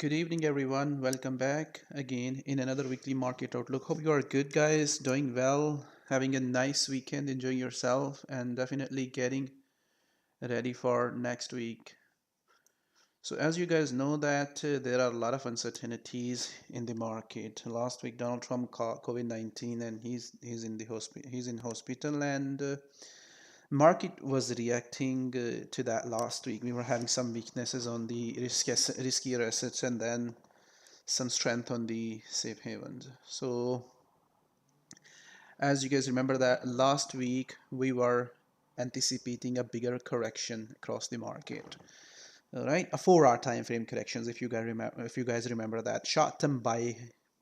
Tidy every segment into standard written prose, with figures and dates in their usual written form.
Good evening, everyone. Welcome back again in another weekly market outlook. Hope you are good, guys, doing well, having a nice weekend, enjoying yourself, and definitely getting ready for next week. So, as you guys know, that there are a lot of uncertainties in the market. Last week, Donald Trump caught COVID-19, and he's in the hospital. He's in hospital, and market was reacting to that last week. We were having some weaknesses on the riskier assets, and then some strength on the safe havens. So as you guys remember that last week we were anticipating a bigger correction across the market. All right, a 4-hour time frame corrections. If you guys remember that short-term buy,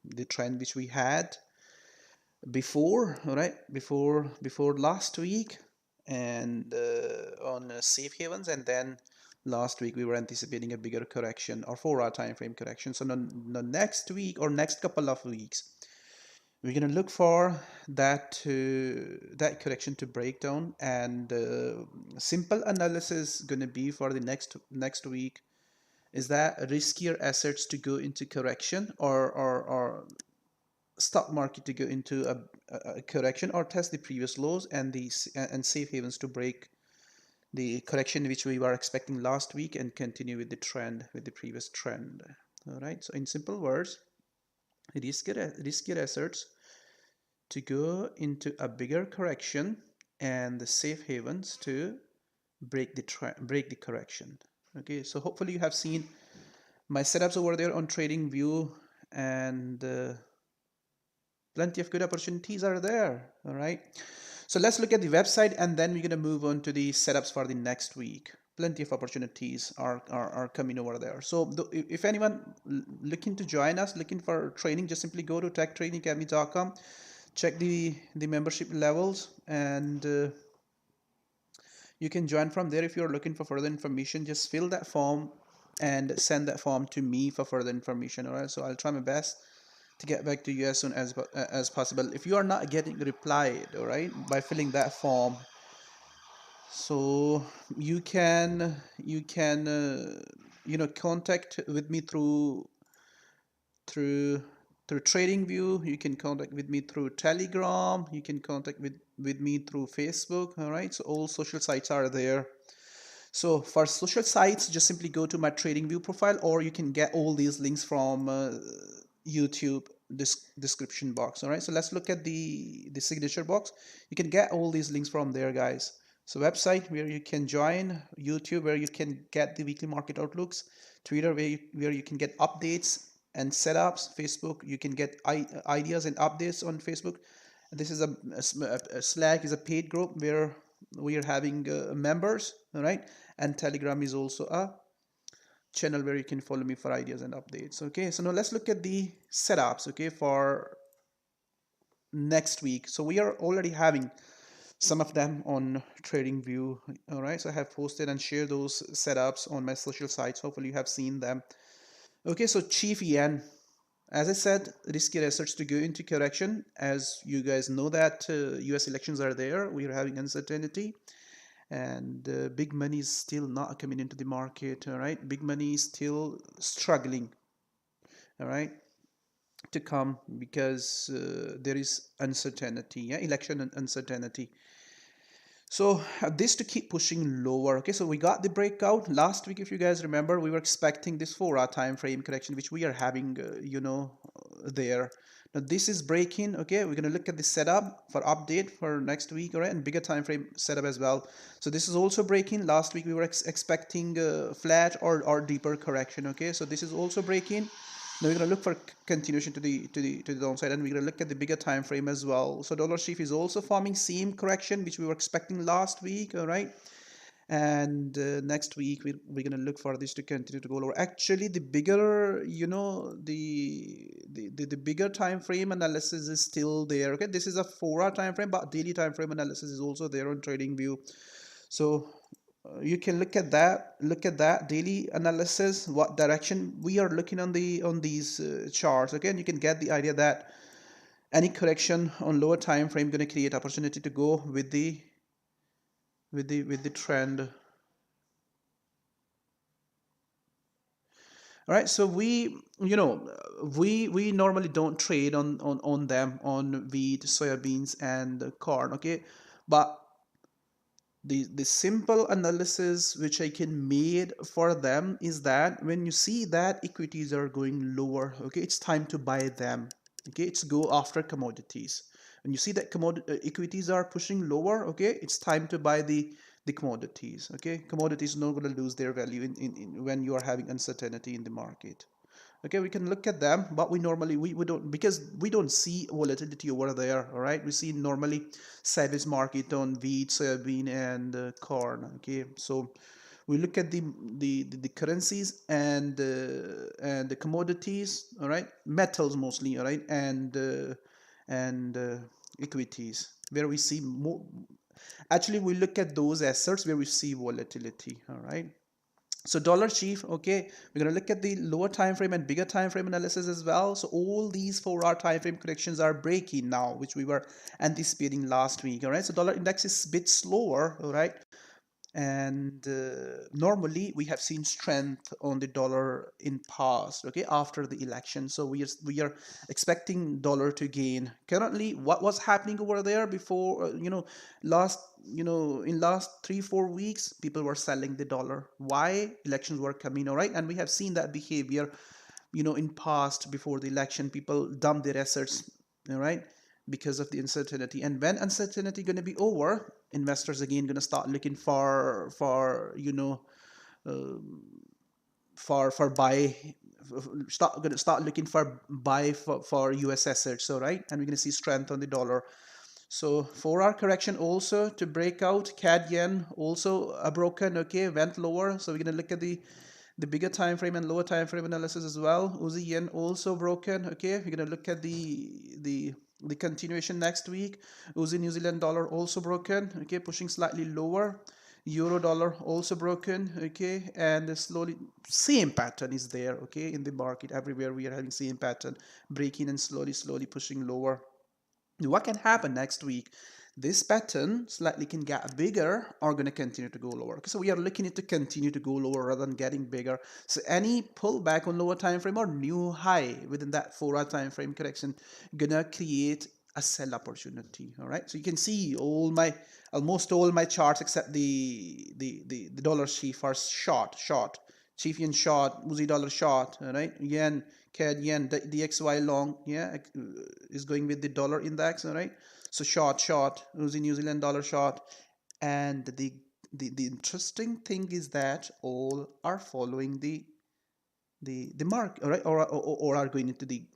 the trend which we had before, all right, before last week, and on safe havens, and then last week we were anticipating a bigger correction or 4-hour time frame correction. So the next week or next couple of weeks we're going to look for that correction to break down, and simple analysis going to be for the next week is that riskier assets to go into correction, or stock market to go into a correction or test the previous lows, and safe havens to break the correction which we were expecting last week and continue with the trend, with the previous trend. All right, so in simple words, riskier assets to go into a bigger correction, and the safe havens to break the correction. Okay, so hopefully you have seen my setups over there on trading view, and plenty of good opportunities are there. All right, so let's look at the website, and then we're going to move on to the setups for the next week. Plenty of opportunities are coming over there. So if anyone looking to join us, looking for training, just simply go to techtradingacademy.com, check the membership levels, and you can join from there. If you're looking for further information, just fill that form and send that form to me for further information. All right, so I'll try my best to get back to you as soon as possible. If you are not getting replied, all right, by filling that form, so you can contact with me through through TradingView. You can contact with me through Telegram. You can contact with me through Facebook. All right, so all social sites are there. So for social sites, just simply go to my TradingView profile, or you can get all these links from YouTube description box. All right, so let's look at the signature box. You can get all these links from there, guys. So website where you can join, YouTube where you can get the weekly market outlooks, Twitter where you can get updates and setups, Facebook you can get ideas and updates on Facebook. This is a Slack is a paid group where we are having members, all right, and Telegram is also a channel where you can follow me for ideas and updates. Okay, so now let's look at the setups, okay, for next week. So we are already having some of them on TradingView. All right, so I have posted and shared those setups on my social sites. Hopefully you have seen them. Okay, so chief yen, as I said, risky assets to go into correction. As you guys know that US elections are there, we are having uncertainty, and big money is still not coming into the market. All right, big money is still struggling, all right, to come, because there is uncertainty, yeah, election uncertainty. So this to keep pushing lower. Okay, so we got the breakout last week. If you guys remember, we were expecting this 4-hour time frame correction, which we are having there. Now this is breaking. Okay, we're gonna look at the setup for update for next week, all right, and bigger time frame setup as well. So this is also breaking. Last week we were expecting flat or deeper correction. Okay, so this is also breaking. Now we're going to look for continuation to the downside, and we're going to look at the bigger time frame as well. So dollar sheaf is also forming same correction which we were expecting last week, all right, and next week we're going to look for this to continue to go lower. Actually, the bigger, the bigger time frame analysis is still there. Okay, this is a 4-hour time frame, but daily time frame analysis is also there on TradingView. So you can look at that daily analysis, what direction we are looking on these charts. Again, you can get the idea that any correction on lower time frame going to create opportunity to go with the trend. All right, so we normally don't trade on them, on wheat, soybeans, and corn. Okay, but the simple analysis which I can made for them is that when you see that equities are going lower, okay, it's time to buy them. Okay, it's go after commodities. When you see that equities are pushing lower, okay, it's time to buy the commodities. Okay, commodities not going to lose their value in when you are having uncertainty in the market. Okay, we can look at them, but we normally we don't, because we don't see volatility over there. All right, we see normally savage market on wheat, soybean, and corn. Okay, so we look at the currencies and the commodities. All right, metals mostly. All right, and equities, where we see more. Actually, we look at those assets where we see volatility. All right, so dollar chief, okay, we're going to look at the lower time frame and bigger time frame analysis as well. So all these 4 hour time frame corrections are breaking now, which we were anticipating last week. All right, so dollar index is a bit slower. All right, and normally we have seen strength on the dollar in past, okay, after the election. So we are expecting dollar to gain. Currently, what was happening over there before, last, in last 3-4 weeks, people were selling the dollar. Why? Elections were coming. All right, and we have seen that behavior, in past. Before the election, people dump their assets. All right, because of the uncertainty. And when uncertainty going to be over, investors again going to start looking for for buy, start going to start looking for buy for US assets. So right, and we're going to see strength on the dollar. So 4 hour correction also to break out. CAD yen also a broken, okay, went lower. So we're going to look at the bigger time frame and lower time frame analysis as well. Aussie yen also broken. Okay, we're going to look at the continuation next week. Aussie New Zealand dollar also broken. Okay, pushing slightly lower. Euro dollar also broken. Okay, and slowly same pattern is there. Okay, in the market everywhere we are having same pattern, breaking and slowly pushing lower. What can happen next week? This pattern slightly can get bigger or going to continue to go lower. Okay, so we are looking at to continue to go lower rather than getting bigger. So any pullback on lower time frame or new high within that 4 hour time frame correction gonna create a sell opportunity. All right, so you can see almost all my charts except the dollar chief are short. Chief yen short, Aussie dollar short. All right, yen, CAD yen, DXY long, yeah, is going with the dollar index. All right, so short, Aussie New Zealand dollar short. And the interesting thing is that all are following the mark. All right, or are going into the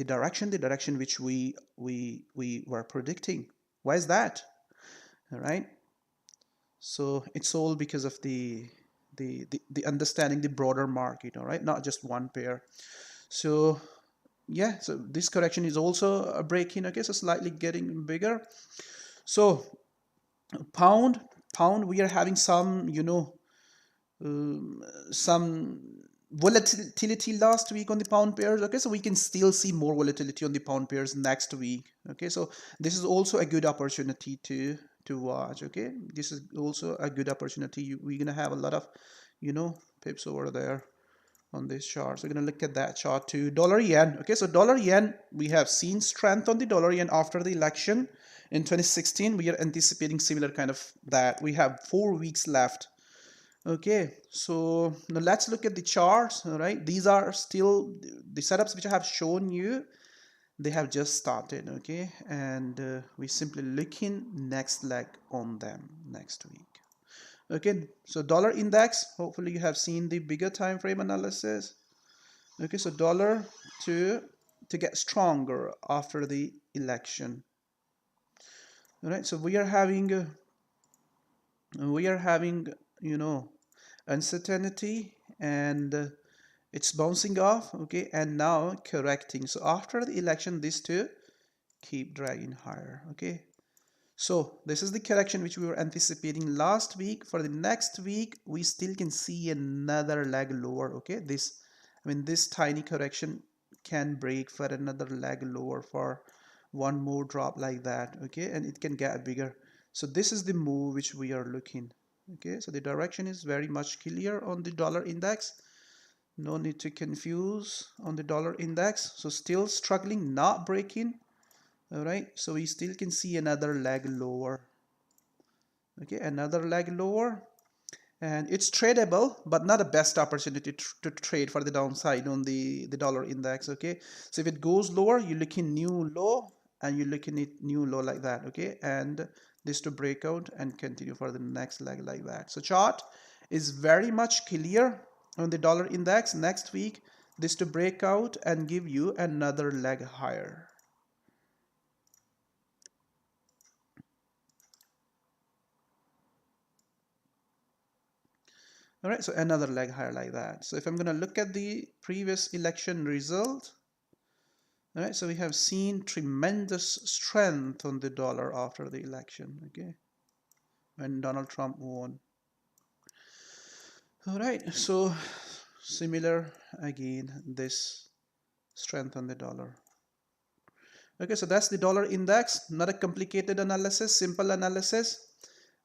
direction which we were predicting. Why is that? All right, so it's all because of the understanding the broader market. All right, not just one pair. So yeah, so this correction is also a break-in. Okay, so slightly getting bigger. So pound we are having some some volatility last week on the pound pairs. Okay, so we can still see more volatility on the pound pairs next week. Okay, so this is also a good opportunity to watch. Okay, this is also a good opportunity. We're gonna have a lot of pips over there on this chart. So we're going to look at that chart too. Dollar yen. Okay, so dollar yen, we have seen strength on the dollar yen after the election in 2016. We are anticipating similar kind of that. We have 4 weeks left. Okay, so now let's look at the charts. All right, these are still the setups which I have shown you. They have just started. Okay, and we simply looking next leg on them next week. Okay, so dollar index, hopefully you have seen the bigger time frame analysis. Okay, so dollar to get stronger after the election. All right, so we are having uncertainty, and it's bouncing off. Okay, and now correcting. So after the election, these two keep dragging higher. Okay, so this is the correction which we were anticipating last week. For the next week, we still can see another leg lower. Okay, this tiny correction can break for another leg lower for one more drop like that. Okay, and it can get bigger. So this is the move which we are looking. Okay, so the direction is very much clear on the dollar index. No need to confuse on the dollar index. So still struggling, not breaking. All right, so we still can see another leg lower. Okay, another leg lower, and it's tradable, but not a best opportunity to trade for the downside on the dollar index. Okay, so if it goes lower, you're looking new low, and you're looking at new low like that. Okay, and this to break out and continue for the next leg like that. So chart is very much clear on the dollar index. Next week, this to break out and give you another leg higher. All right, so another leg higher like that. So if I'm going to look at the previous election result, all right, so we have seen tremendous strength on the dollar after the election, okay, when Donald Trump won. All right, so similar again, this strength on the dollar. Okay, so that's the dollar index, not a complicated analysis, simple analysis.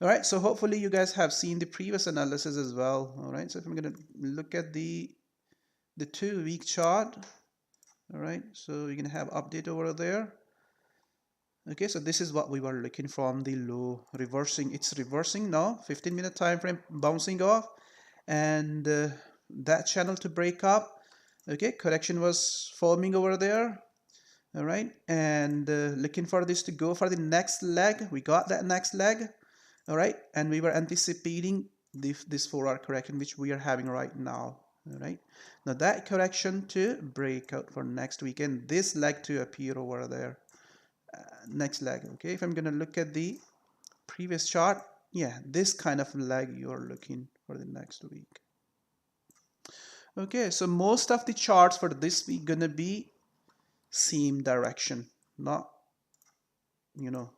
All right, so hopefully you guys have seen the previous analysis as well. All right, so if I'm going to look at the 2-week chart, all right, so you're going to have update over there. Okay, so this is what we were looking from the low reversing. It's reversing now, 15-minute time frame, bouncing off, and that channel to break up. Okay, correction was forming over there. All right, and looking for this to go for the next leg. We got that next leg. All right, and we were anticipating this 4-hour correction, which we are having right now. All right, now that correction to break out for next weekend, this leg to appear over there. Next leg. Okay, if I'm going to look at the previous chart, yeah, this kind of leg you're looking for the next week. Okay, so most of the charts for this week gonna be same direction, not, you know,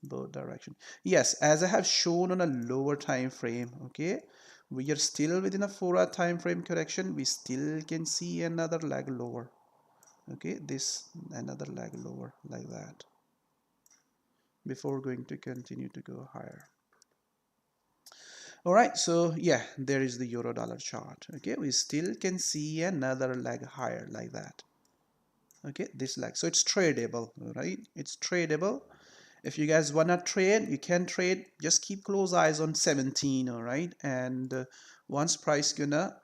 both direction. Yes, as I have shown on a lower time frame, okay, we are still within a 4-hour time frame correction. We still can see another leg lower. Okay, this another leg lower like that before going to continue to go higher. All right, so yeah, there is the euro dollar chart. Okay, we still can see another leg higher like that. Okay, this leg, so it's tradable, right? It's tradable. If you guys wanna trade, you can trade. Just keep close eyes on 17, all right? And once price gonna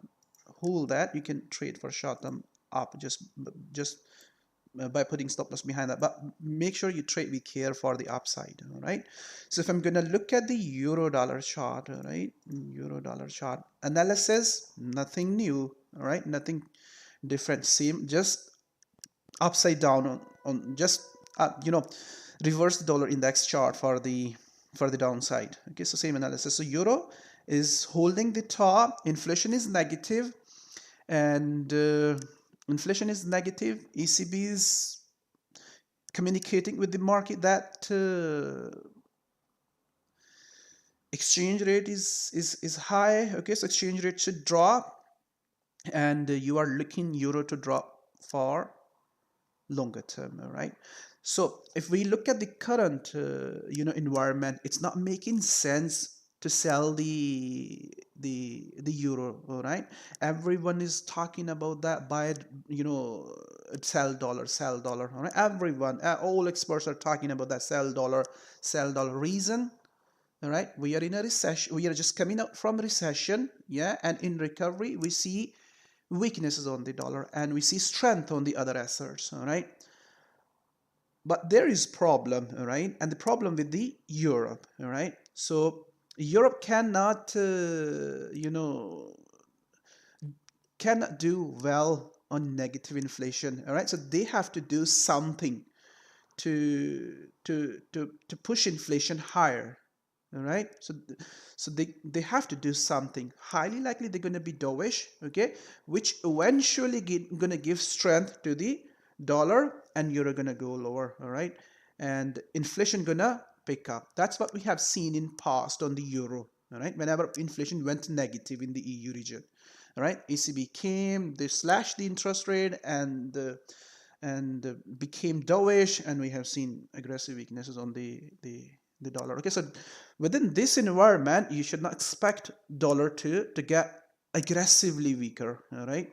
hold that, you can trade for short term up. Just by putting stop loss behind that, but make sure you trade with care for the upside. All right, so if I'm gonna look at the euro dollar chart, all right, euro dollar chart analysis, nothing new, all right, nothing different, same, just upside down on just reverse the dollar index chart for the downside. Okay, so same analysis. So euro is holding the top, inflation is negative, and inflation is negative. ECB is communicating with the market that exchange rate is high. Okay, so exchange rate should drop, and you are looking euro to drop for longer term. All right, so if we look at the current environment, it's not making sense to sell the euro. All right, everyone is talking about that, buy it, sell dollar. All right, everyone, all experts are talking about that, sell dollar. Reason, all right, we are in a recession, we are just coming out from recession, yeah, and in recovery we see weaknesses on the dollar and we see strength on the other assets. All right, but there is problem, all right, and the problem with the Europe. All right, so Europe cannot cannot do well on negative inflation. All right, so they have to do something to push inflation higher. All right, so they have to do something. Highly likely they're going to be dovish, okay, which eventually going to give strength to the dollar, and euro going to go lower. All right, and inflation going to pick up. That's what we have seen in past on the euro. All right, whenever inflation went negative in the EU region, all right, ECB came, they slashed the interest rate, and became dovish, and we have seen aggressive weaknesses on the dollar. Okay, so within this environment, you should not expect dollar to get aggressively weaker, all right?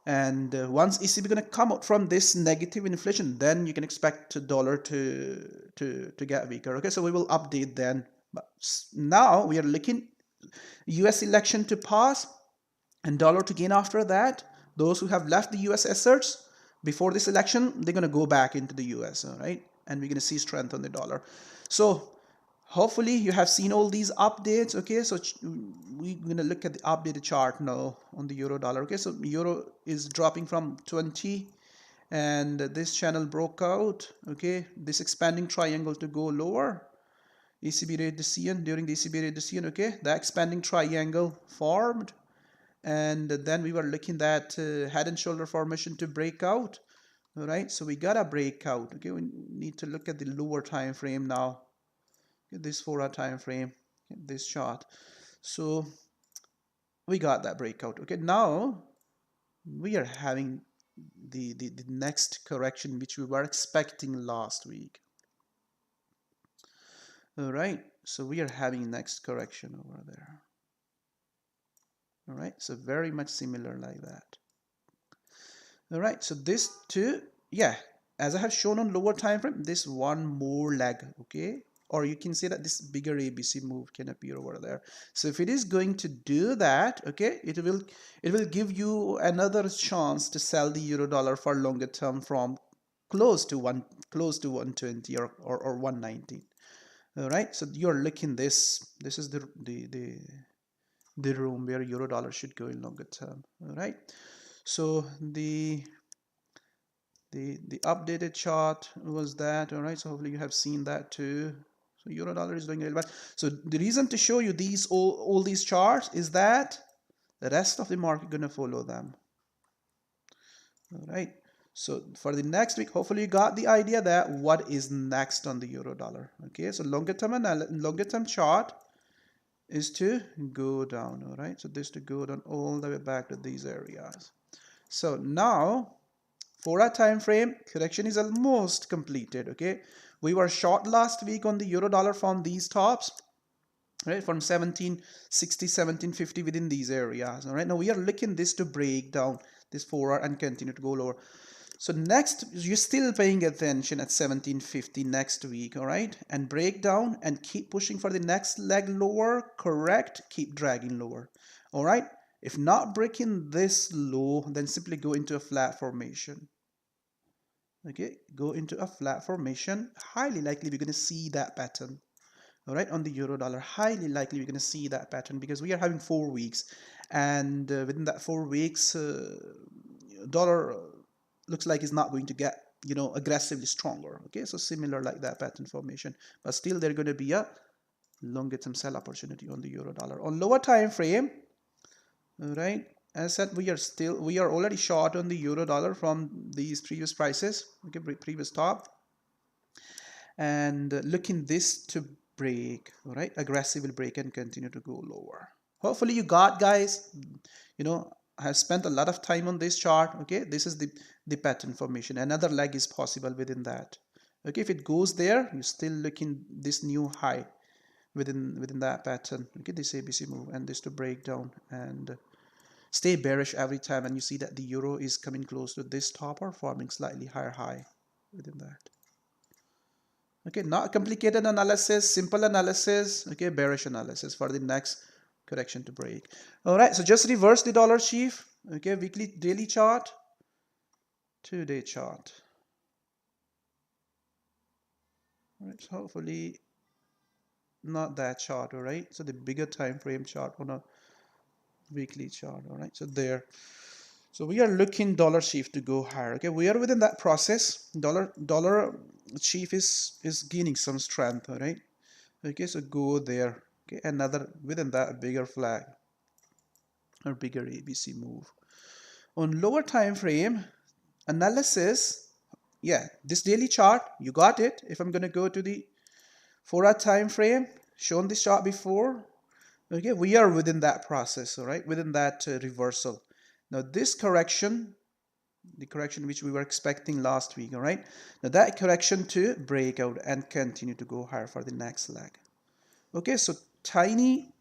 And once ECB going to come out from this negative inflation, then you can expect the dollar to get weaker. Okay, so we will update then. But now we are looking US election to pass and dollar to gain after that. Those who have left the US asserts before this election, they're going to go back into the US, all right? And we're going to see strength on the dollar. So hopefully you have seen all these updates. Okay, so we're going to look at the updated chart now on the euro dollar. Okay, so euro is dropping from 20 and this channel broke out. Okay, this expanding triangle to go lower. ECB rate decision, during the ECB rate decision, okay, the expanding triangle formed, and then we were looking at head and shoulder formation to break out. All right, so we got a breakout. Okay, we need to look at the lower time frame now. This 4-hour time frame, this chart. So we got that breakout. Okay, now we are having the next correction which we were expecting last week. All right, so we are having next correction over there. All right, so very much similar like that. All right, so this too, yeah, as I have shown on lower time frame, this one more leg, okay, or you can say that this bigger ABC move can appear over there. So if it is going to do that, okay, it will give you another chance to sell the euro dollar for longer term from close to 120 or 119. All right, so you're looking this is the room where euro dollar should go in longer term. All right, so the updated chart was that. All right, so hopefully you have seen that too. So euro dollar is doing really bad. So the reason to show you these all these charts is that the rest of the market gonna follow them. All right, so for the next week, hopefully you got the idea that what is next on the euro dollar. Okay, so longer term chart is to go down. All right, so this to go down all the way back to these areas. So now 4-hour time frame correction is almost completed. Okay, we were short last week on the euro dollar from these tops, right, from 1760 1750 within these areas. All right, now we are looking this to break down this 4-hour and continue to go lower. So next, you're still paying attention at 1750 next week, all right, and break down and keep pushing for the next leg lower. Correct, keep dragging lower. All right, if not breaking this low, then simply go into a flat formation. Okay, go into a flat formation. Highly likely we're going to see that pattern. All right, on the euro dollar, highly likely we're going to see that pattern because we are having 4 weeks, and within that 4 weeks, dollar looks like it's not going to get, you know, aggressively stronger. Okay, so similar like that pattern formation, but still there's going to be a longer term sell opportunity on the euro dollar on lower time frame. All right, as I said, we are already short on the euro dollar from these previous prices. Okay, previous top, and looking this to break. All right, aggressively break and continue to go lower. Hopefully you got, guys. You know, I have spent a lot of time on this chart. Okay, this is the pattern formation. Another leg is possible within that. Okay, if it goes there, you're still looking this new high within that pattern. Okay, this ABC move and this to break down and stay bearish every time, and you see that the euro is coming close to this top or forming slightly higher high within that. Okay, not complicated analysis, simple analysis. Okay, bearish analysis for the next correction to break. All right, so just reverse the dollar chief. Okay, weekly, daily chart, 2-day chart. All right, so hopefully not that chart. All right, so the bigger time frame chart on a weekly chart. All right, so there. So we are looking dollar chief to go higher. Okay, we are within that process. Dollar chief is gaining some strength. All right. Okay, so go there. Okay, another within that bigger flag or bigger ABC move. On lower time frame analysis, yeah, this daily chart, you got it. If I'm gonna go to the 4-hour time frame, shown this chart before. Okay, we are within that process, all right, within that reversal. Now this correction, the correction which we were expecting last week, all right, now that correction to break out and continue to go higher for the next leg. Okay, so tiny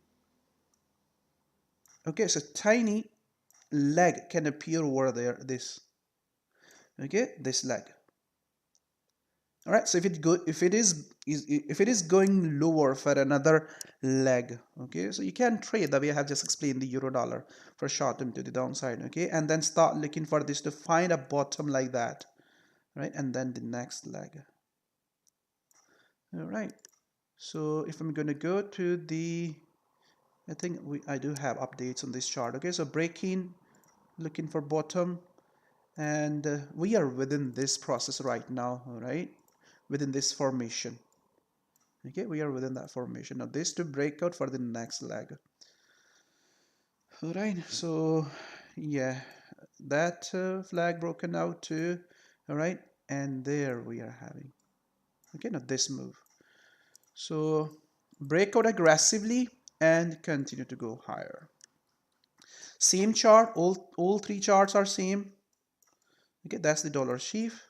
Okay, so tiny leg can appear over there, this. Okay, this leg. All right, so if it is going lower for another leg, okay, so you can trade the way I have just explained the euro dollar for short term to the downside, okay, and then start looking for this to find a bottom like that, right, and then the next leg. All right, so if I'm going to go to the, I think I do have updates on this chart, okay, so breaking, looking for bottom, and we are within this process right now, all right, within this formation. Okay, we are within that formation. Now this to break out for the next leg. All right, so yeah, that flag broken out too. All right, and there we are having. Okay, now this move. So break out aggressively and continue to go higher. Same chart, all three charts are same. Okay, that's the dollar sheaf.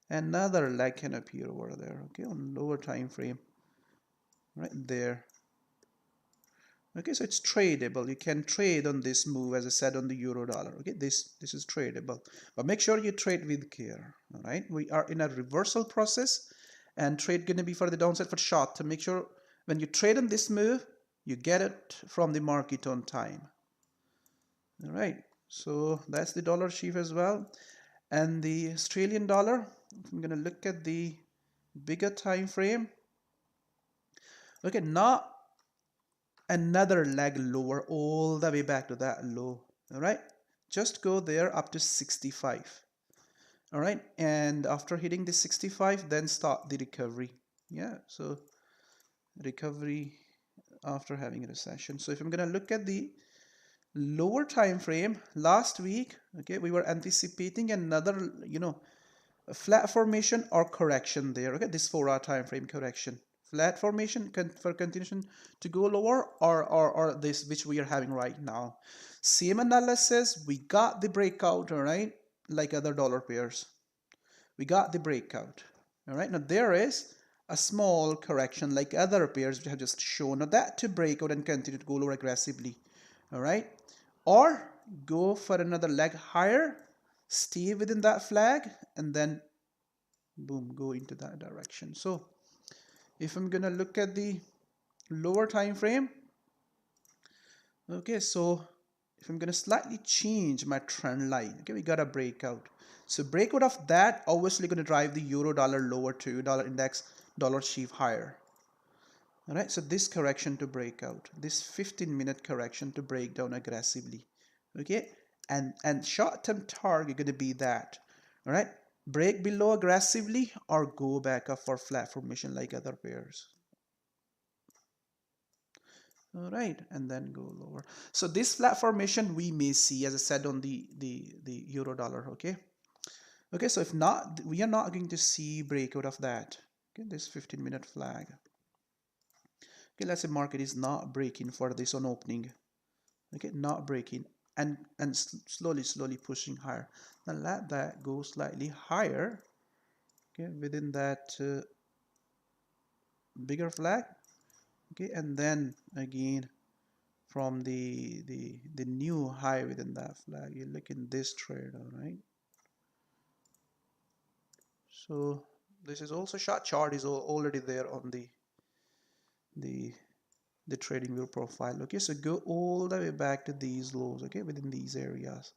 Another leg can appear over there. Okay, on lower time frame, right there. Okay, so it's tradable. You can trade on this move, as I said, on the euro dollar. Okay, this is tradable, but make sure you trade with care. All right, we are in a reversal process, and trade going to be for the downside for short. To make sure when you trade on this move, you get it from the market on time. All right, so that's the dollar sheaf as well, and the Australian dollar. I'm going to look at the bigger time frame. Okay, now another leg lower all the way back to that low. All right, just go there up to 65. All right, and after hitting the 65, then start the recovery. Yeah, so recovery after having a recession. So if I'm gonna look at the lower time frame, last week, okay, we were anticipating another, a flat formation or correction there. Okay, this 4-hour time frame correction, flat formation for continuation to go lower, or this which we are having right now. Same analysis, we got the breakout, all right, like other dollar pairs, we got the breakout. All right, now there is a small correction like other pairs which have just shown. Now that to break out and continue to go lower aggressively. All right, or go for another leg higher, stay within that flag, and then boom, go into that direction. So if I'm gonna look at the lower time frame, okay, so if I'm gonna slightly change my trend line, okay, we got a breakout. So breakout of that obviously gonna drive the euro dollar lower to dollar index, dollar sheaf higher. All right, so this correction to break out, this 15-minute correction to break down aggressively, okay, and short-term target gonna be that. All right, break below aggressively or go back up for flat formation like other pairs. All right, and then go lower. So this flat formation we may see, as I said, on the euro dollar. Okay, okay, so if not, we are not going to see breakout of that. Okay, this 15-minute flag. Okay, let's say market is not breaking for this on opening. Okay, not breaking, and slowly pushing higher. Now let that go slightly higher. Okay, within that bigger flag. Okay, and then again from the new high within that flag, you look in this trade. All right, so this is also short chart is already there on the the trading view profile. Okay, so go all the way back to these lows. Okay, within these areas,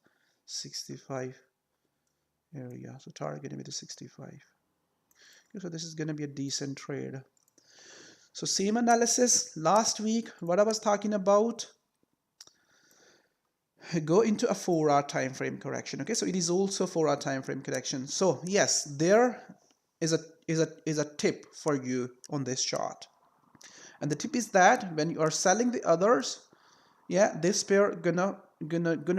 65 area, so target with the 65. Okay, so this is going to be a decent trade. So same analysis last week, what I was talking about, go into a 4-hour time frame correction. Okay, so it is also 4-hour time frame correction. So yes, there is a tip for you on this chart, and the tip is that when you are selling the others, yeah, this pair gonna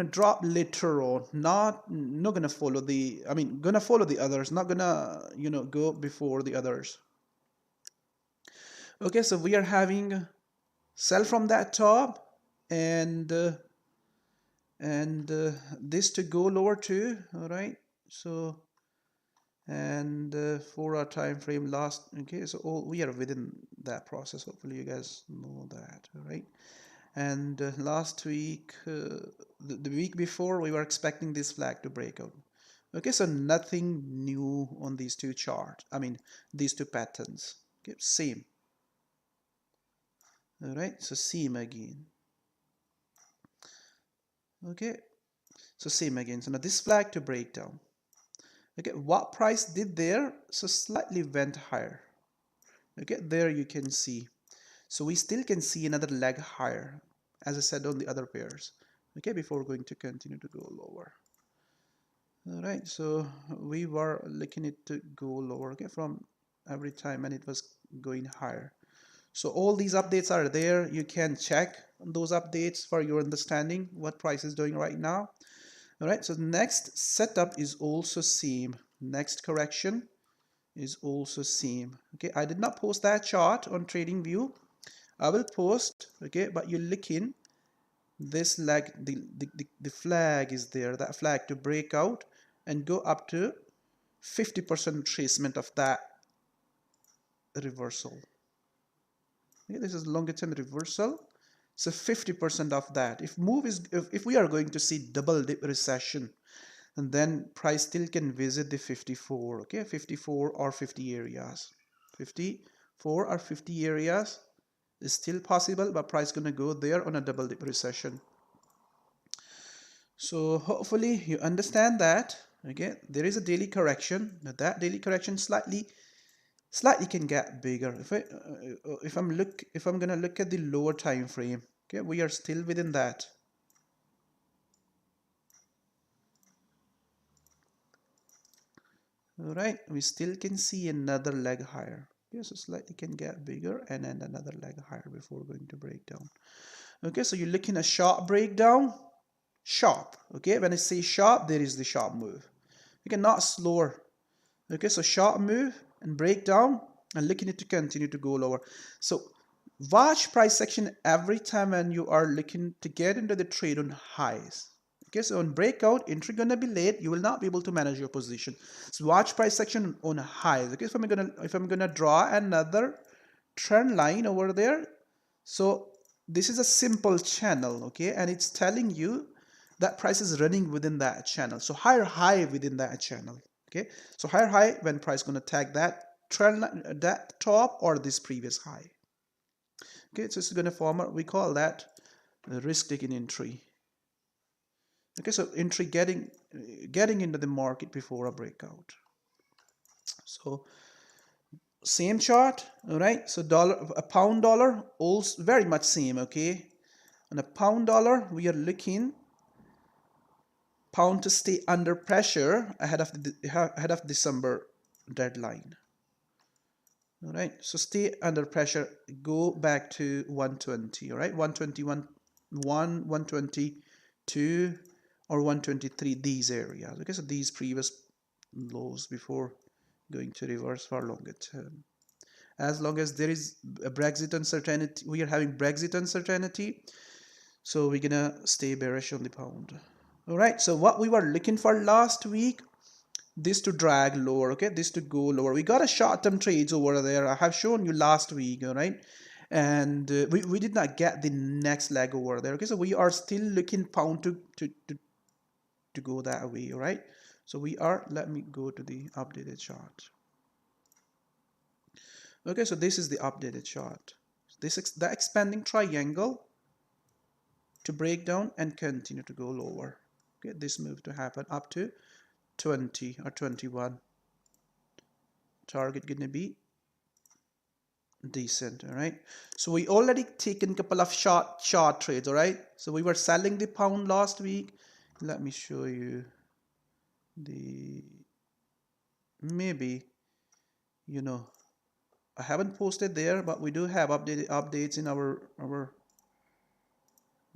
drop later on, not gonna follow the, I mean gonna follow the others, not gonna go before the others. Okay, so we are having sell from that top, and this to go lower too. All right, so and 4-hour time frame last. Okay, so we are within that process. Hopefully you guys know that. All right, And last week, the week before, we were expecting this flag to break out. Okay, so nothing new on these two charts. I mean, these two patterns. Okay, same. All right, so same again. Okay, so same again. So now this flag to break down. Okay, what price did there? So slightly went higher. Okay, there you can see. So we still can see another leg higher, as I said on the other pairs. Okay, before going to continue to go lower. All right, so we were looking it to go lower, okay, from every time, and it was going higher. So all these updates are there. You can check those updates for your understanding what price is doing right now. All right, so next setup is also same. Next correction is also same. Okay, I did not post that chart on TradingView. I will post, okay, but you look in this leg, the flag is there, that flag to break out and go up to 50% retracement of that reversal. Okay, this is longer term reversal. So 50% of that. If we are going to see double dip recession, and then price still can visit the 54, okay, 54 or 50 areas. 54 or 50 areas is still possible, but price gonna go there on a double dip recession. So hopefully you understand that. Okay, there is a daily correction. That daily correction slightly can get bigger. If I'm gonna look at the lower time frame, okay, we are still within that. All right, we still can see another leg higher. Okay, so slightly can get bigger and then another leg higher before going to break down. Okay, so you're looking at sharp breakdown, sharp. Okay, when I say sharp, there is the sharp move. Okay, not slower. Okay, so sharp move and breakdown and looking it to continue to go lower. So watch price action every time when you are looking to get into the trade on highs. Okay, so on breakout, entry gonna be late. You will not be able to manage your position. So watch price action on highs. Okay, so if I'm gonna draw another trend line over there, so this is a simple channel, okay, and it's telling you that price is running within that channel. So higher high within that channel. Okay, so higher high when price gonna tag that trend line, that top or this previous high. Okay, so it's gonna form we call that risk taking entry. Okay, so entry getting into the market before a breakout. So same chart, all right. So a pound dollar, also very much same. Okay, on a pound dollar we are looking pound to stay under pressure ahead of December deadline. All right, so stay under pressure, go back to 120. All right, 121, 122 or 123, these areas. Okay, so these previous lows before going to reverse for longer term. As long as there is a Brexit uncertainty, we are having Brexit uncertainty, so we're gonna stay bearish on the pound. All right, so what we were looking for last week, this to drag lower, okay, this to go lower. We got a short-term trades over there. I have shown you last week, all right, and we did not get the next leg over there. Okay, so we are still looking pound to go that way. All right, so we are, let me go to the updated chart. Okay, so this is the updated chart. The expanding triangle to break down and continue to go lower. Okay, this move to happen up to 20 or 21. Target gonna be decent. All right, so we already taken a couple of short trades. All right, so we were selling the pound last week. Let me show you the, maybe, you know, I haven't posted there, but we do have updates in our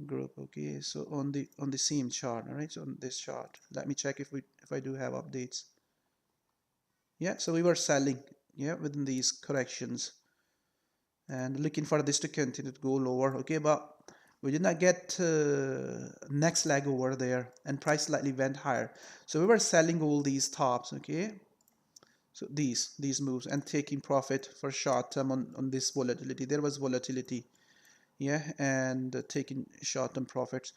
group. Okay, so on the same chart. All right, so on this chart, let me check if I do have updates. Yeah, so we were selling, yeah, within these corrections and looking for this to continue to go lower. Okay, but we did not get next leg over there, and price slightly went higher, so we were selling all these tops. Okay, so these moves and taking profit for short term on this volatility. There was volatility yeah, and taking short-term profits.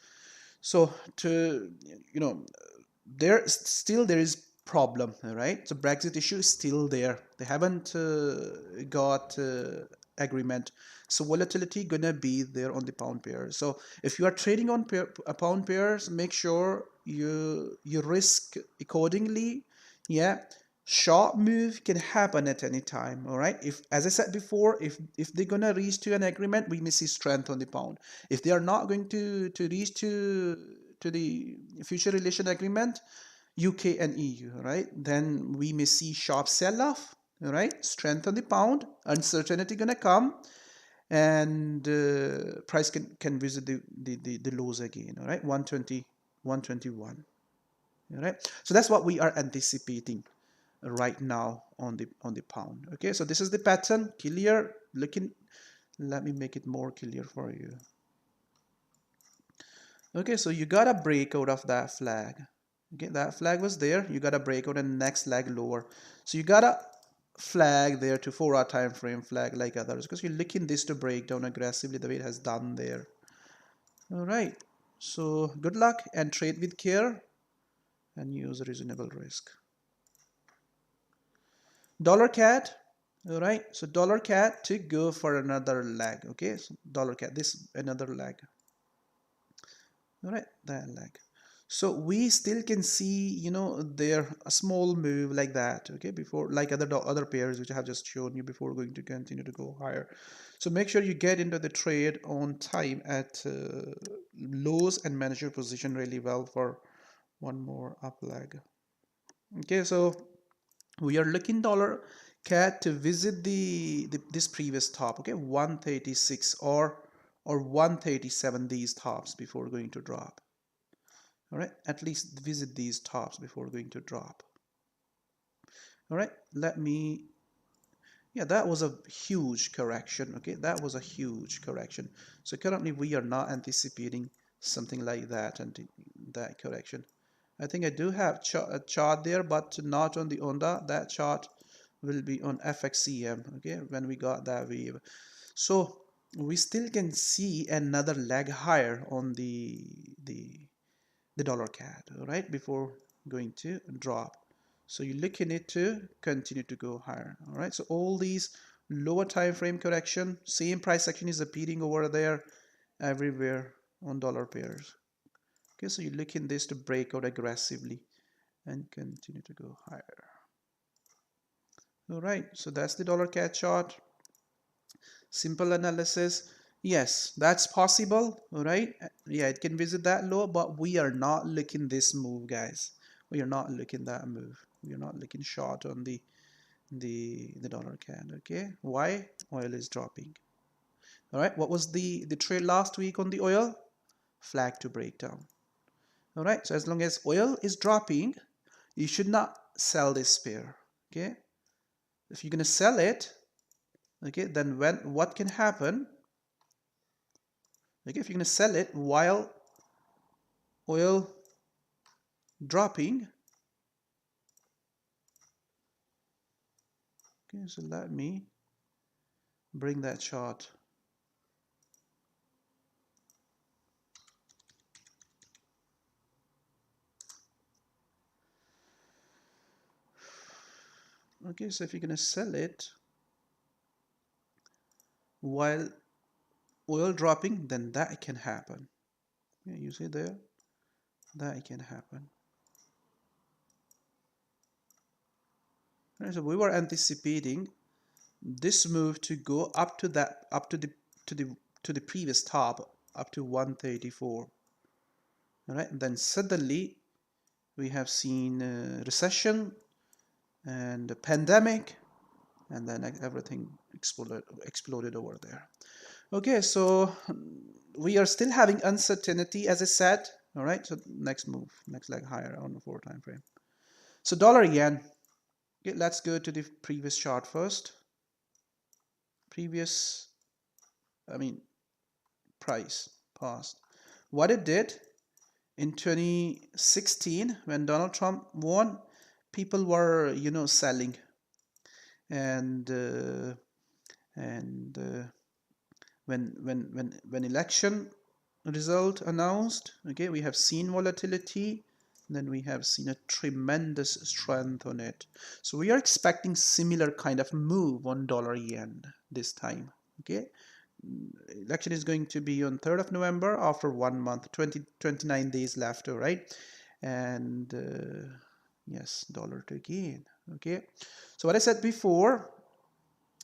So to, you know, there is problem, right? So Brexit issue is still there. They haven't got agreement. So volatility gonna be there on the pound pair. So if you are trading on pound pairs, make sure you risk accordingly. Yeah, short move can happen at any time. All right. If, as I said before, if they're gonna reach to an agreement, we may see strength on the pound. If they are not going to reach to the future relation agreement, UK and EU, right? Then we may see sharp sell-off, right? Strength on the pound, uncertainty gonna come, and price can visit the lows again, all right? 120, 121, all right? So that's what we are anticipating right now on the pound. Okay, so this is the pattern, clear looking. Let me make it more clear for you. Okay, so you got a breakout of that flag. Okay, that flag was there. You got a breakout and next leg lower. So you got a flag there to 4-hour time frame flag like others, because you're looking this to break down aggressively the way it has done there. All right. So good luck and trade with care and use reasonable risk. Dollar CAD. All right. So dollar CAD to go for another leg. Okay. So dollar CAD. This another leg. All right, that leg. So we still can see, you know, there a small move like that, okay, before, like other pairs which I have just shown you before going to continue to go higher. So make sure you get into the trade on time at lows and manage your position really well for one more up leg. Okay, so we are looking dollar CAD to visit this previous top, okay, 136 or 137, these tops before going to drop. All right, at least visit these tops before going to drop. All right, let me, yeah, that was a huge correction. Okay, that was a huge correction. So currently we are not anticipating something like that and that correction. I think I do have a chart there, but not on the onda. That chart will be on FXCM, okay, when we got that wave. So we still can see another leg higher on the dollar CAD, all right, before going to drop. So you're looking it to continue to go higher, all right. So all these lower time frame correction, same price action is appearing over there everywhere on dollar pairs. Okay, so you're looking this to break out aggressively and continue to go higher. All right, so that's the dollar CAD chart. Simple analysis. Yes, that's possible. All right. Yeah, it can visit that low, but we are not looking this move, guys. We are not looking that move. We are not looking short on the dollar CAD. Okay. Why? Oil is dropping. All right. What was the trade last week on the oil? Flag to breakdown. All right. So as long as oil is dropping, you should not sell this pair. Okay. If you're gonna sell it, okay, then what can happen? Okay, if you're going to sell it while oil dropping, okay, so let me bring that chart. Okay, so if you're going to sell it while oil dropping, then that can happen. Yeah, you see there, that can happen. Right, so we were anticipating this move to go up to that, up to the previous top, up to 134. All right, and then suddenly we have seen recession and a pandemic, and then everything exploded over there. Okay, so we are still having uncertainty, as I said. All right, so next move, next leg higher on the 4 time frame. So dollar yen. Okay, let's go to the previous chart first. Previous, I mean, price past. What it did in 2016 when Donald Trump won, people were, you know, selling, and when election result announced, okay, we have seen volatility, then we have seen a tremendous strength on it. So we are expecting similar kind of move on dollar yen this time. Okay, election is going to be on 3rd of November after 1 month, 29 days left, all right? And yes, dollar to gain. Okay, so what I said before,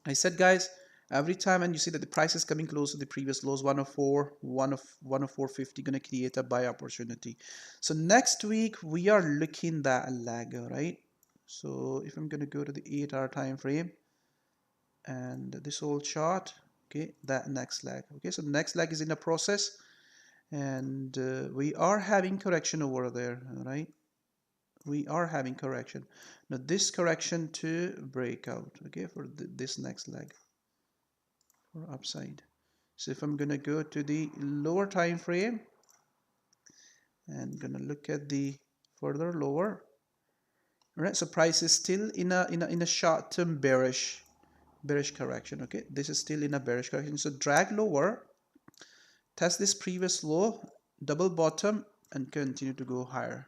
I said, guys, every time and you see that the price is coming close to the previous lows, 104, 104.50, going to create a buy opportunity. So next week we are looking that lag, right? So if I'm going to go to the 8-hour time frame and this whole chart, okay, that next lag, okay, so the next lag is in a process, and we are having correction over there, right? We are having correction. Now this correction to breakout, okay, for this next leg for upside. So if I'm gonna go to the lower time frame and gonna look at the further lower, all right, so price is still in a short-term bearish correction. Okay, this is still in a bearish correction, so drag lower, test this previous low, double bottom, and continue to go higher.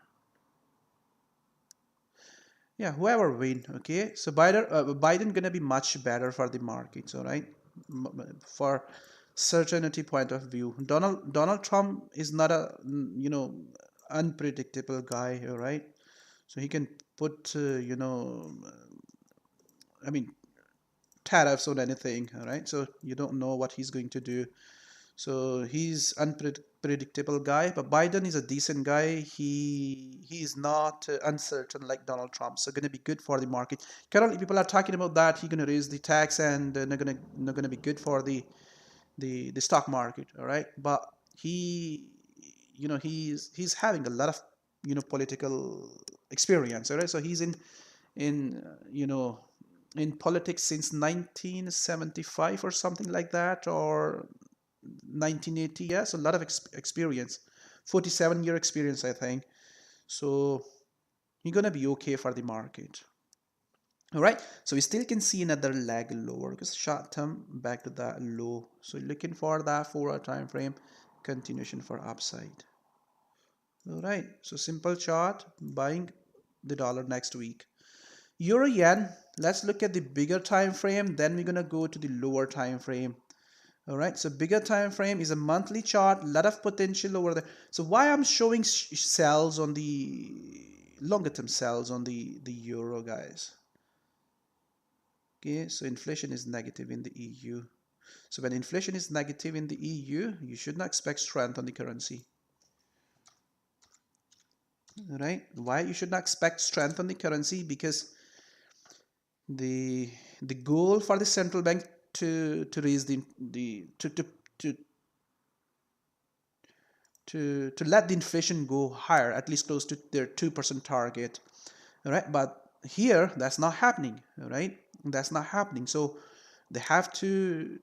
Yeah, whoever win, okay, so Biden gonna be much better for the markets, all right, for certainty point of view. Donald Trump is not a unpredictable guy, all right, so he can put I mean tariffs on anything, all right, so you don't know what he's going to do. So he's unpredictable guy, but Biden is a decent guy. He is not uncertain like Donald Trump. So going to be good for the market. Currently, people are talking about that he's going to raise the tax and not gonna be good for the stock market. All right, but he's having a lot of political experience. All right, so he's in politics since 1975 or something like that, or 1980. Yes, a lot of experience, 47-year experience, I think. So you're gonna be okay for the market. All right, so we still can see another leg lower because short term back to that low, so looking for that 4-hour time frame continuation for upside. All right, so simple chart, buying the dollar next week. Euro yen, let's look at the bigger time frame, then we're gonna go to the lower time frame. All right, so bigger time frame is a monthly chart, a lot of potential over there. So why I'm showing sells on the longer term sells on the euro, guys? Okay, so inflation is negative in the EU. So when inflation is negative in the EU, you should not expect strength on the currency. All right, why you should not expect strength on the currency? Because the goal for the central bank to raise to let the inflation go higher, at least close to their 2% target. All right, but here that's not happening. All right, that's not happening. So they have to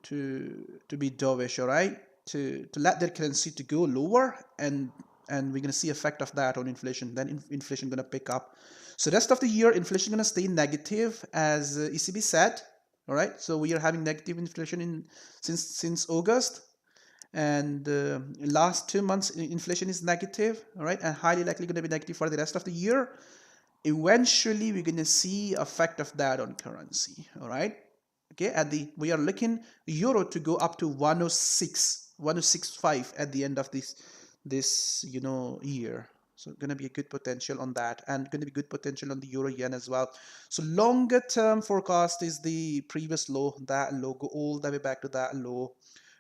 be dovish, all right, to let their currency to go lower, and we're gonna see effect of that on inflation. Then inflation gonna pick up. So rest of the year inflation gonna stay negative, as ECB said. All right, so we are having negative inflation since August, and last 2 months inflation is negative, all right, and highly likely going to be negative for the rest of the year. Eventually we're going to see effect of that on currency, all right. Okay, we are looking euro to go up to 106 106.5 at the end of this year. So going to be a good potential on that, and going to be good potential on the euro yen as well. So longer term forecast is the previous low, that low, go all the way back to that low.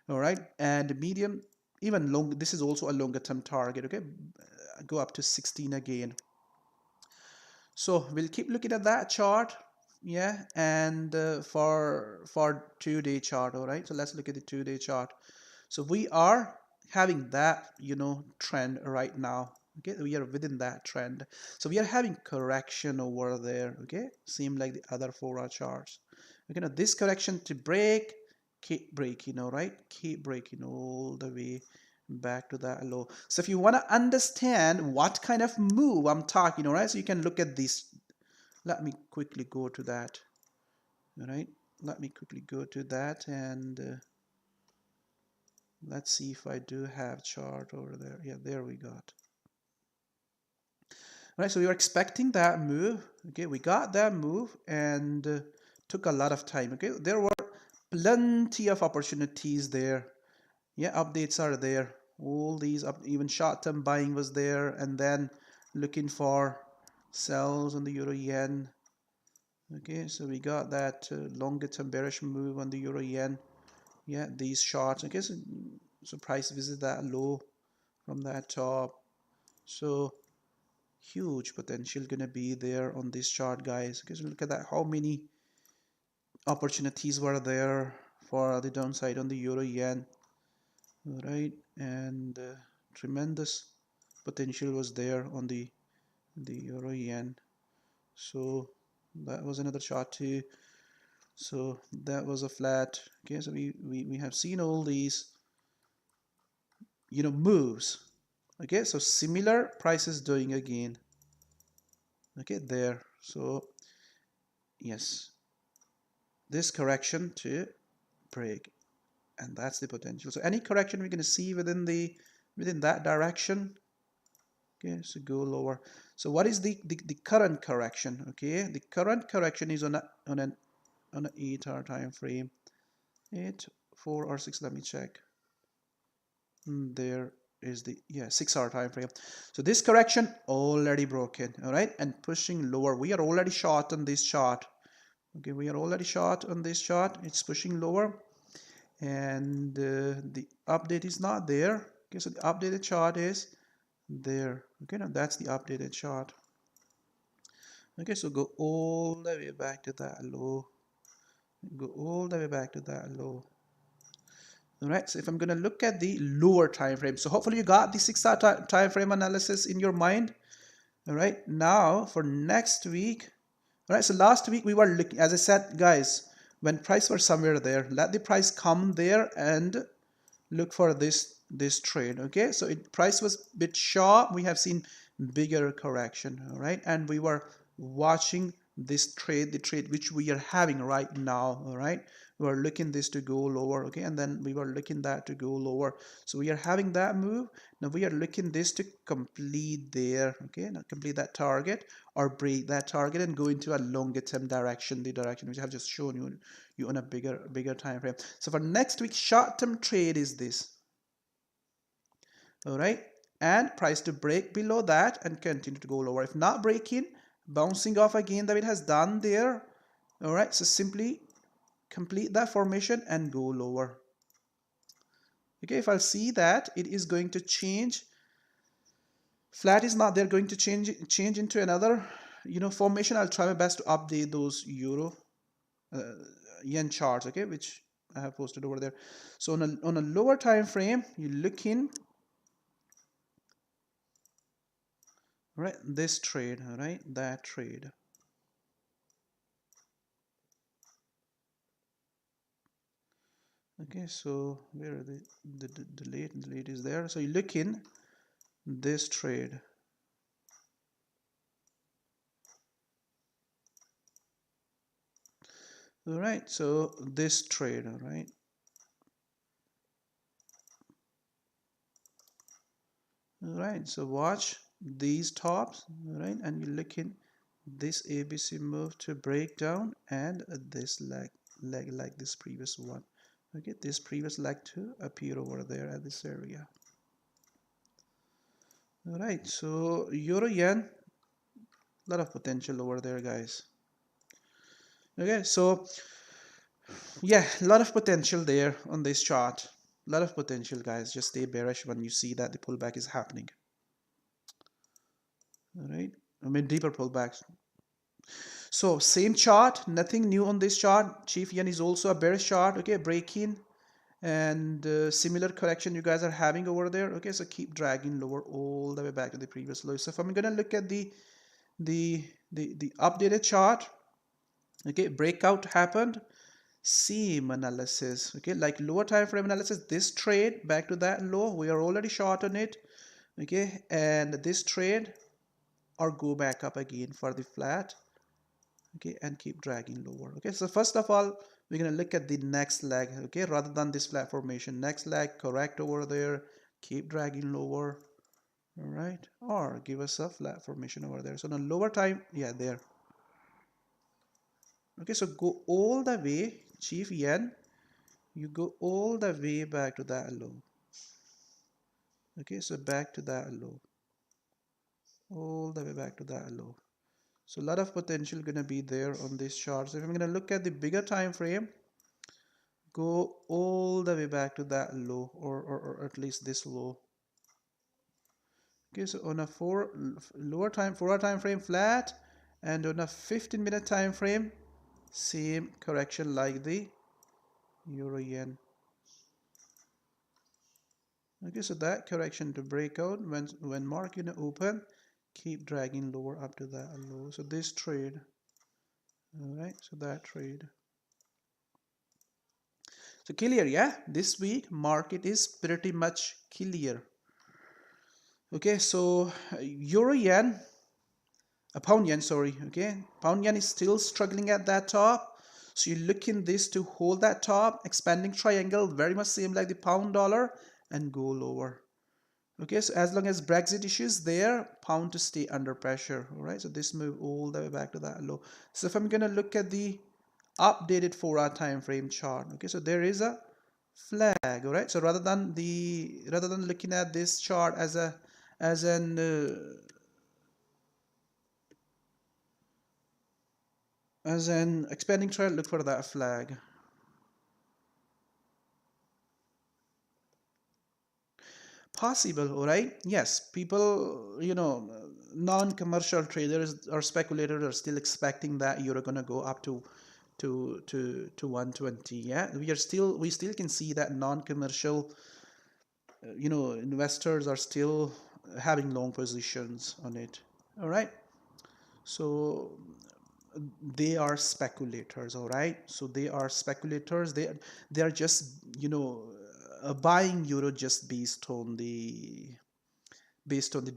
All right, and medium, even long, this is also a longer term target. Okay, go up to 16 again. So we'll keep looking at that chart. Yeah, and for 2-day chart. All right, so let's look at the 2-day chart. So we are having that trend right now. Okay, we are within that trend, so we are having correction over there. Okay, same like the other 4-hour charts. Okay, now this correction to break, keep breaking, all right, keep breaking all the way back to that low. So if you want to understand what kind of move I'm talking, all right, so you can look at this. Let me quickly go to that. All right, let me quickly go to that, and Let's see if I do have chart over there. Yeah, there we got. All right, so we were expecting that move. Okay, we got that move and took a lot of time. Okay, there were plenty of opportunities there. Yeah, updates are there. All these up, even short-term buying was there, and then looking for sells on the euro yen. Okay, so we got that longer-term bearish move on the euro yen. Yeah, these shorts. Okay, so price visit that low from that top. So huge potential gonna be there on this chart, guys. Okay, so look at that. How many opportunities were there for the downside on the euro yen? All right, and tremendous potential was there on the euro yen. So that was another chart too. So that was a flat. Okay, so we have seen all these, moves. Okay, so similar prices doing again. Okay, there. So yes, this correction to break, and that's the potential. So any correction we're going to see within that direction. Okay, so go lower. So what is the current correction? Okay, the current correction is on an 8-hour time frame. 8, 4 or 6, let me check. There is the 6-hour time frame. So this correction already broken, all right, and pushing lower. We are already short on this chart. Okay, we are already short on this chart. It's pushing lower, and the update is not there. Okay, so the updated chart is there. Okay, now that's the updated chart. Okay, so go all the way back to that low. Go all the way back to that low. All right, so if I'm going to look at the lower time frame, so hopefully you got the 6-hour time frame analysis in your mind. All right, now for next week. All right, so last week we were looking, as I said, guys, when price were somewhere there, let the price come there and look for this trade. Okay, so price was a bit sharp. We have seen bigger correction. All right, and we were watching this trade, the trade which we are having right now. All right, we were looking this to go lower. Okay, and then we were looking that to go lower. So we are having that move. Now we are looking this to complete there. Okay, now complete that target or break that target and go into a longer term direction, the direction which I have just shown you on a bigger time frame. So for next week, short term trade is this. All right, and price to break below that and continue to go lower. If not breaking, bouncing off again that it has done there. All right, so simply complete that formation and go lower. Okay, if I'll see that it is going to change, flat is not there, going to change into another formation. I'll try my best to update those euro yen charts, okay, which I have posted over there. So on a lower time frame, you look in, right, this trade, all right, that trade. Okay, so where are the delete is there. So you look in this trade. All right, so this trade, all right. All right, so watch these tops, all right, and you look in this ABC move to break down and this leg like this previous one. Okay, this previous leg to appear over there at this area. All right, so euro yen, a lot of potential over there, guys. Okay, so yeah, a lot of potential there on this chart. A lot of potential, guys. Just stay bearish when you see that the pullback is happening. All right, I mean deeper pullbacks. So same chart, nothing new on this chart. Chief yen is also a bearish chart. Okay, break-in and similar correction you guys are having over there. Okay, so keep dragging lower all the way back to the previous low. So if I'm gonna look at the updated chart, okay, breakout happened, same analysis. Okay, like lower time frame analysis, this trade back to that low, we are already short on it. Okay, and this trade or go back up again for the flat. Okay, and keep dragging lower. Okay, so first of all, we're going to look at the next leg, okay, rather than this flat formation. Next leg, correct over there, keep dragging lower, all right, or give us a flat formation over there. So on a lower time, yeah, there. Okay, so go all the way, chief yen, you go all the way back to that low. Okay, so back to that low, all the way back to that low. So a lot of potential gonna be there on this chart. So if I'm gonna look at the bigger time frame, go all the way back to that low, or at least this low. Okay, so on a 4-hour time frame flat, and on a 15-minute time frame, same correction like the euro yen. Okay, so that correction to break out when market open, keep dragging lower up to that low. So this trade, all right, so that trade. So clear, yeah, this week market is pretty much clear. Okay, so euro yen, pound yen, sorry, okay, pound yen is still struggling at that top. So you're looking this to hold that top, expanding triangle, very much same like the pound dollar, and go lower. Okay, so as long as Brexit issues there, pound to stay under pressure. All right, so this move all the way back to that low. So if I'm gonna look at the updated 4-hour time frame chart, okay, so there is a flag. All right, so rather than looking at this chart as an expanding trend, look for that flag. Possible, all right? Yes, people, non-commercial traders or speculators are still expecting that you're gonna go up to 120. Yeah, we still can see that non-commercial, investors are still having long positions on it. All right, so they are speculators. All right, so they are speculators. They are just buying euro just based on the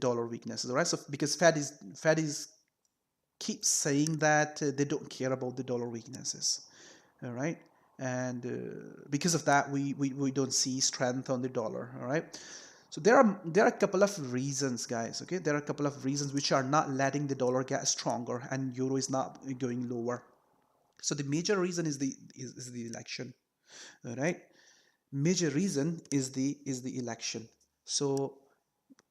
dollar weaknesses. All right, so because Fed is keeps saying that they don't care about the dollar weaknesses. All right, and because of that we don't see strength on the dollar. All right, so there are a couple of reasons, guys. Okay, there are a couple of reasons which are not letting the dollar get stronger and euro is not going lower. So the major reason is the election. All right, major reason is the election. So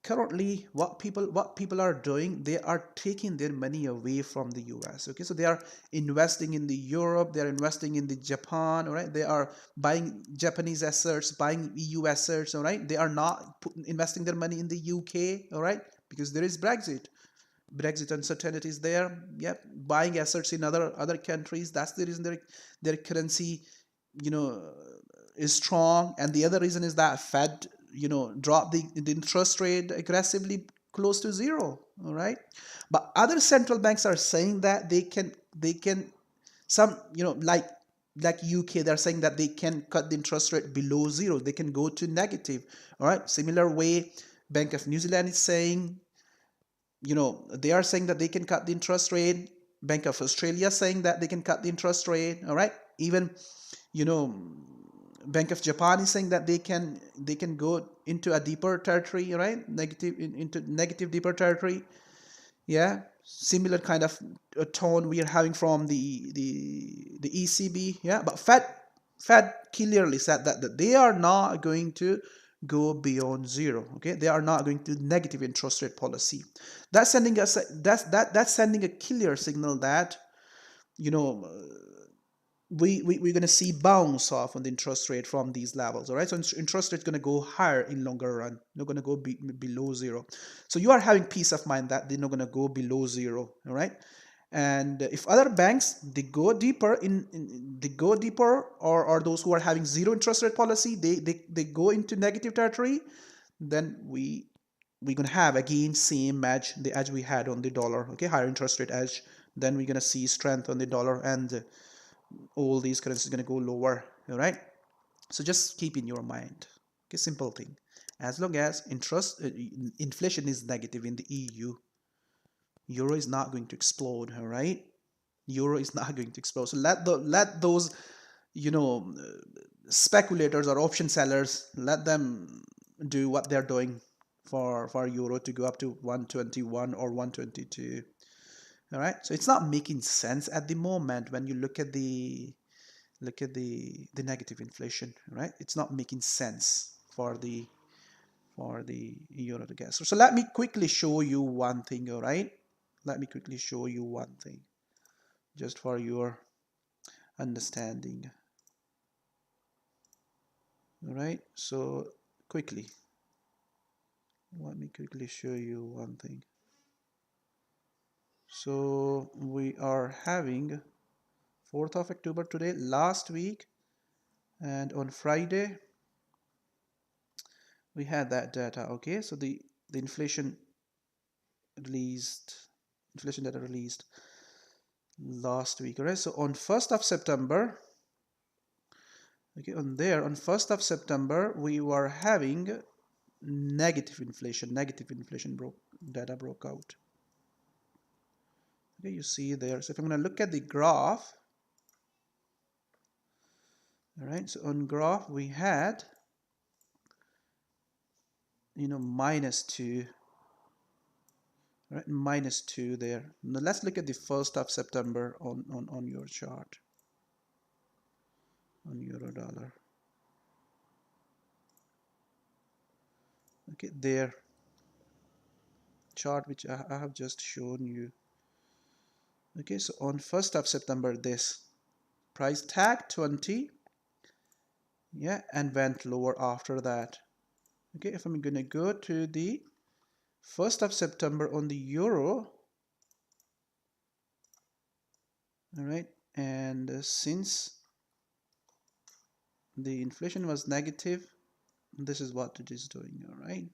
currently what people are doing, they are taking their money away from the US. Okay, so they are investing in the Europe, they are investing in the Japan. All right, they are buying Japanese assets, buying EU assets. All right, they are not investing their money in the UK. All right, because there is Brexit uncertainty is there. Yep, buying assets in other countries, that's the reason their currency you know is strong. And the other reason is that Fed drop the interest rate aggressively close to zero. All right, but other central banks are saying that they can some like UK, they're saying that they can cut the interest rate below zero, they can go to negative. All right, similar way Bank of New Zealand is saying, they are saying that they can cut the interest rate. Bank of Australia saying that they can cut the interest rate. All right, even you know Bank of Japan is saying that they can go into a deeper territory, right? Into negative deeper territory. Yeah, similar kind of a tone we are having from the ECB. Yeah, but Fed clearly said that they are not going to go beyond zero. Okay, they are not going to negative interest rate policy. That's sending a clear signal that you know we're going to see bounce off on the interest rate from these levels. All right, so interest rate is going to go higher in longer run, not going to go below zero. So you are having peace of mind that they're not going to go below zero. All right, and if other banks they go deeper or those who are having zero interest rate policy, they go into negative territory, then we're going to have again same edge, the edge we had on the dollar. Okay, higher interest rate edge, then we're going to see strength on the dollar, and all these currencies are going to go lower. All right, so just keep in your mind, okay, simple thing, as long as inflation is negative in the EU, euro is not going to explode. All right, euro is not going to explode. So let those you know, speculators or option sellers, let them do what they're doing for euro to go up to 121 or 122. All right, so it's not making sense at the moment when you look at the negative inflation, right? It's not making sense for the euro to get. So let me quickly show you one thing, all right? Let me quickly show you one thing just for your understanding. All right, so quickly, let me quickly show you one thing. So we are having 4th of October today, last week, and on Friday we had that data. Okay, so the inflation data released last week. All right, so on 1st of September, okay, on 1st of September we were having negative inflation data broke out. Okay, you see there. So if I'm going to look at the graph, all right, so on graph we had, -2, right, -2 there. Now let's look at the 1st of September on your chart, on euro dollar. Okay, there, chart which I have just shown you. Okay, so on 1st of September, this price tag 20, yeah, and went lower after that. Okay, if I'm gonna go to the 1st of September on the euro, all right, and since the inflation was negative, this is what it is doing. All right,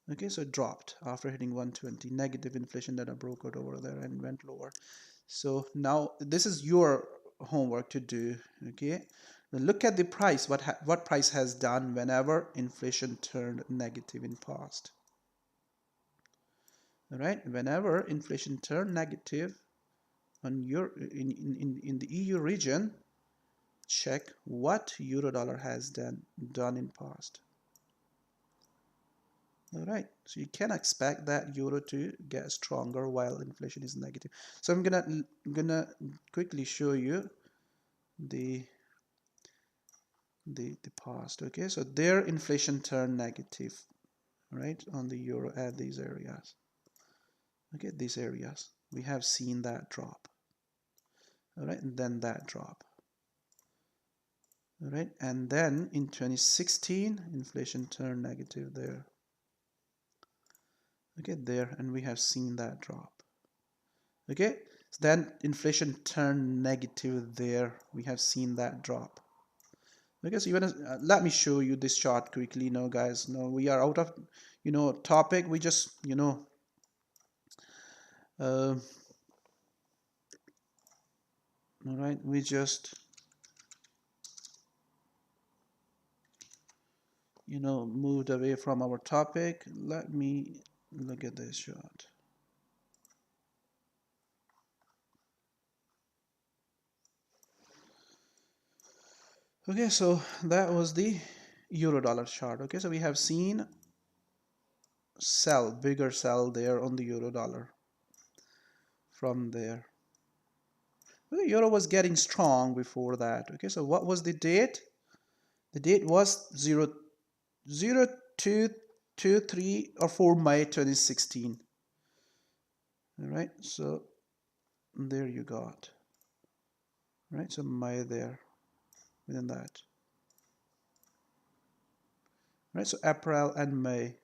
okay, so it dropped after hitting 120. Negative inflation data broke out over there and went lower. So now this is your homework to do. Okay, now look at the price, what price has done whenever inflation turned negative in past. All right, whenever inflation turned negative on your in the EU region, check what euro dollar has done in past. All right, so you can expect that euro to get stronger while inflation is negative. So I'm gonna quickly show you the past. Okay, so their inflation turned negative, right, on the euro at these areas. Okay, these areas we have seen that drop. All right, and then that drop. All right, and then in 2016 inflation turned negative there. Okay, there, and we have seen that drop. Okay, so then inflation turned negative there. We have seen that drop. Okay, so you want to let me show you this chart quickly. No, guys, no, we are out of topic. We just all right, we just moved away from our topic. Let me look at this chart. Okay, so that was the euro dollar chart. Okay, so we have seen bigger sell there on the euro dollar from there. The euro was getting strong before that. Okay, so what was the date? The date was 0223 or 4 May 2016. All right, so there you got. Right, so May there within that. Right, so April and May.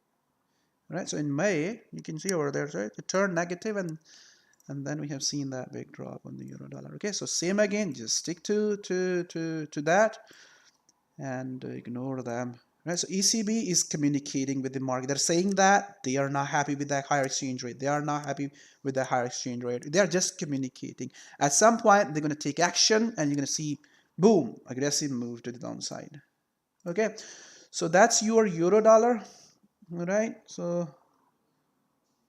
Right, so in May you can see over there, right, it turned negative, and then we have seen that big drop on the euro dollar. Okay, so same again, just stick to that and ignore them. Right, so ECB is communicating with the market. They're saying that they are not happy with that higher exchange rate. They are not happy with the higher exchange rate. They are just communicating. At some point, they're going to take action, and you're going to see, boom, aggressive move to the downside. Okay, so that's your euro dollar. All right, so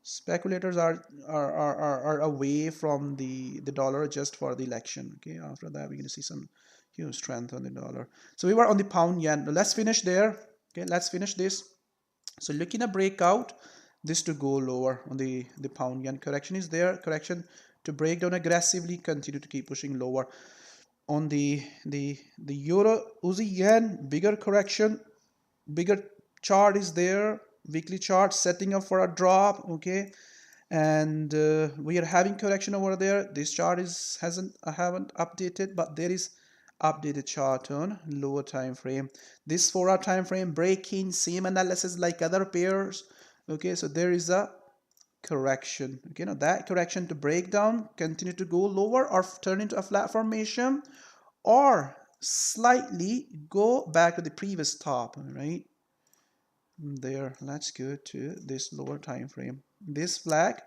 speculators are away from the dollar just for the election. Okay, after that we're going to see some Huge strength on the dollar. So we were on the pound yen. Let's finish there. Okay, let's finish this. So looking at breakout, this to go lower on the pound yen. Correction is there. Correction to break down aggressively, continue to keep pushing lower. On the euro Aussie yen, bigger correction, bigger chart is there. Weekly chart setting up for a drop. Okay, and we are having correction over there. This chart is I haven't updated, but there is updated chart on lower time frame. This 4-hour time frame breaking, same analysis like other pairs. Okay, so there is a correction. Okay, now that correction to break down, continue to go lower or turn into a flat formation, or slightly go back to the previous top. All right, there, let's go to this lower time frame. This flag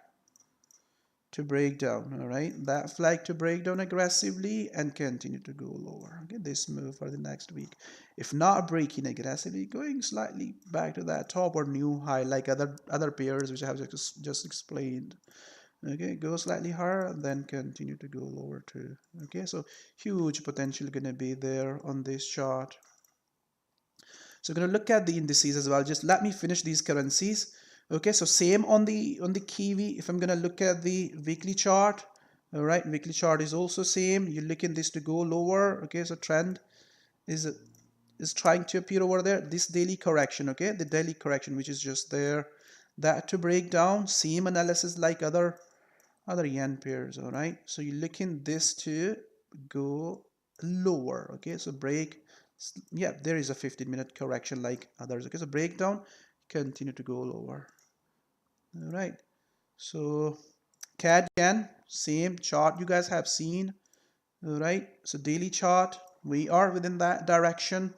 to break down, all right, that flag to break down aggressively and continue to go lower. Okay, this move for the next week, if not breaking aggressively, going slightly back to that top or new high like other pairs which I have just explained. Okay, go slightly higher, then continue to go lower too. Okay, so huge potential gonna be there on this chart. So we're going to look at the indices as well. Just let me finish these currencies. Okay, so same on the kiwi. If I'm going to look at the weekly chart, all right, weekly chart is also same. You look in this to go lower. Okay, so trend is trying to appear over there. This daily correction, okay, the daily correction which is just there, that to break down. Same analysis like other yen pairs. All right, so you look in this to go lower. Okay, so break, yeah, there is a 15-minute correction like others. Okay, so breakdown, continue to go lower. All right, so CAD yen, same chart you guys have seen. All right, so daily chart, we are within that direction.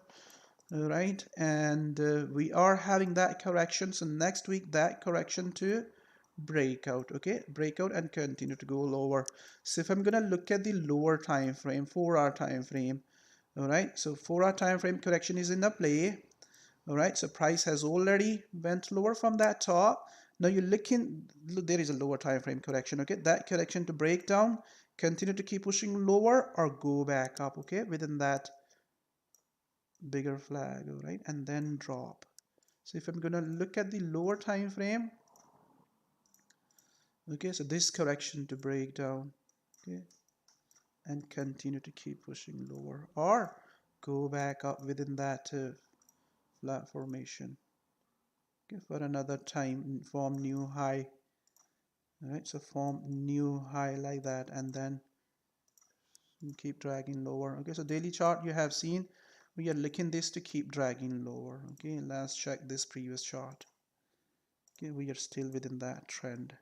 All right, and we are having that correction. So next week that correction to breakout. Okay, breakout and continue to go lower. So if I'm gonna look at the lower time frame, 4-hour time frame, all right, so 4-hour time frame correction is in the play. All right, so price has already went lower from that top. Now you're looking, there is a lower time frame correction. Okay, that correction to break down, continue to keep pushing lower or go back up. Okay, within that bigger flag. All right, and then drop. So if I'm gonna look at the lower time frame, okay, so this correction to break down, okay, and continue to keep pushing lower or go back up within that flat formation, okay, for another time, form new high. All right, so form new high like that and then keep dragging lower. Okay, so daily chart you have seen, we are looking this to keep dragging lower. Okay, let's check this previous chart. Okay, we are still within that trend.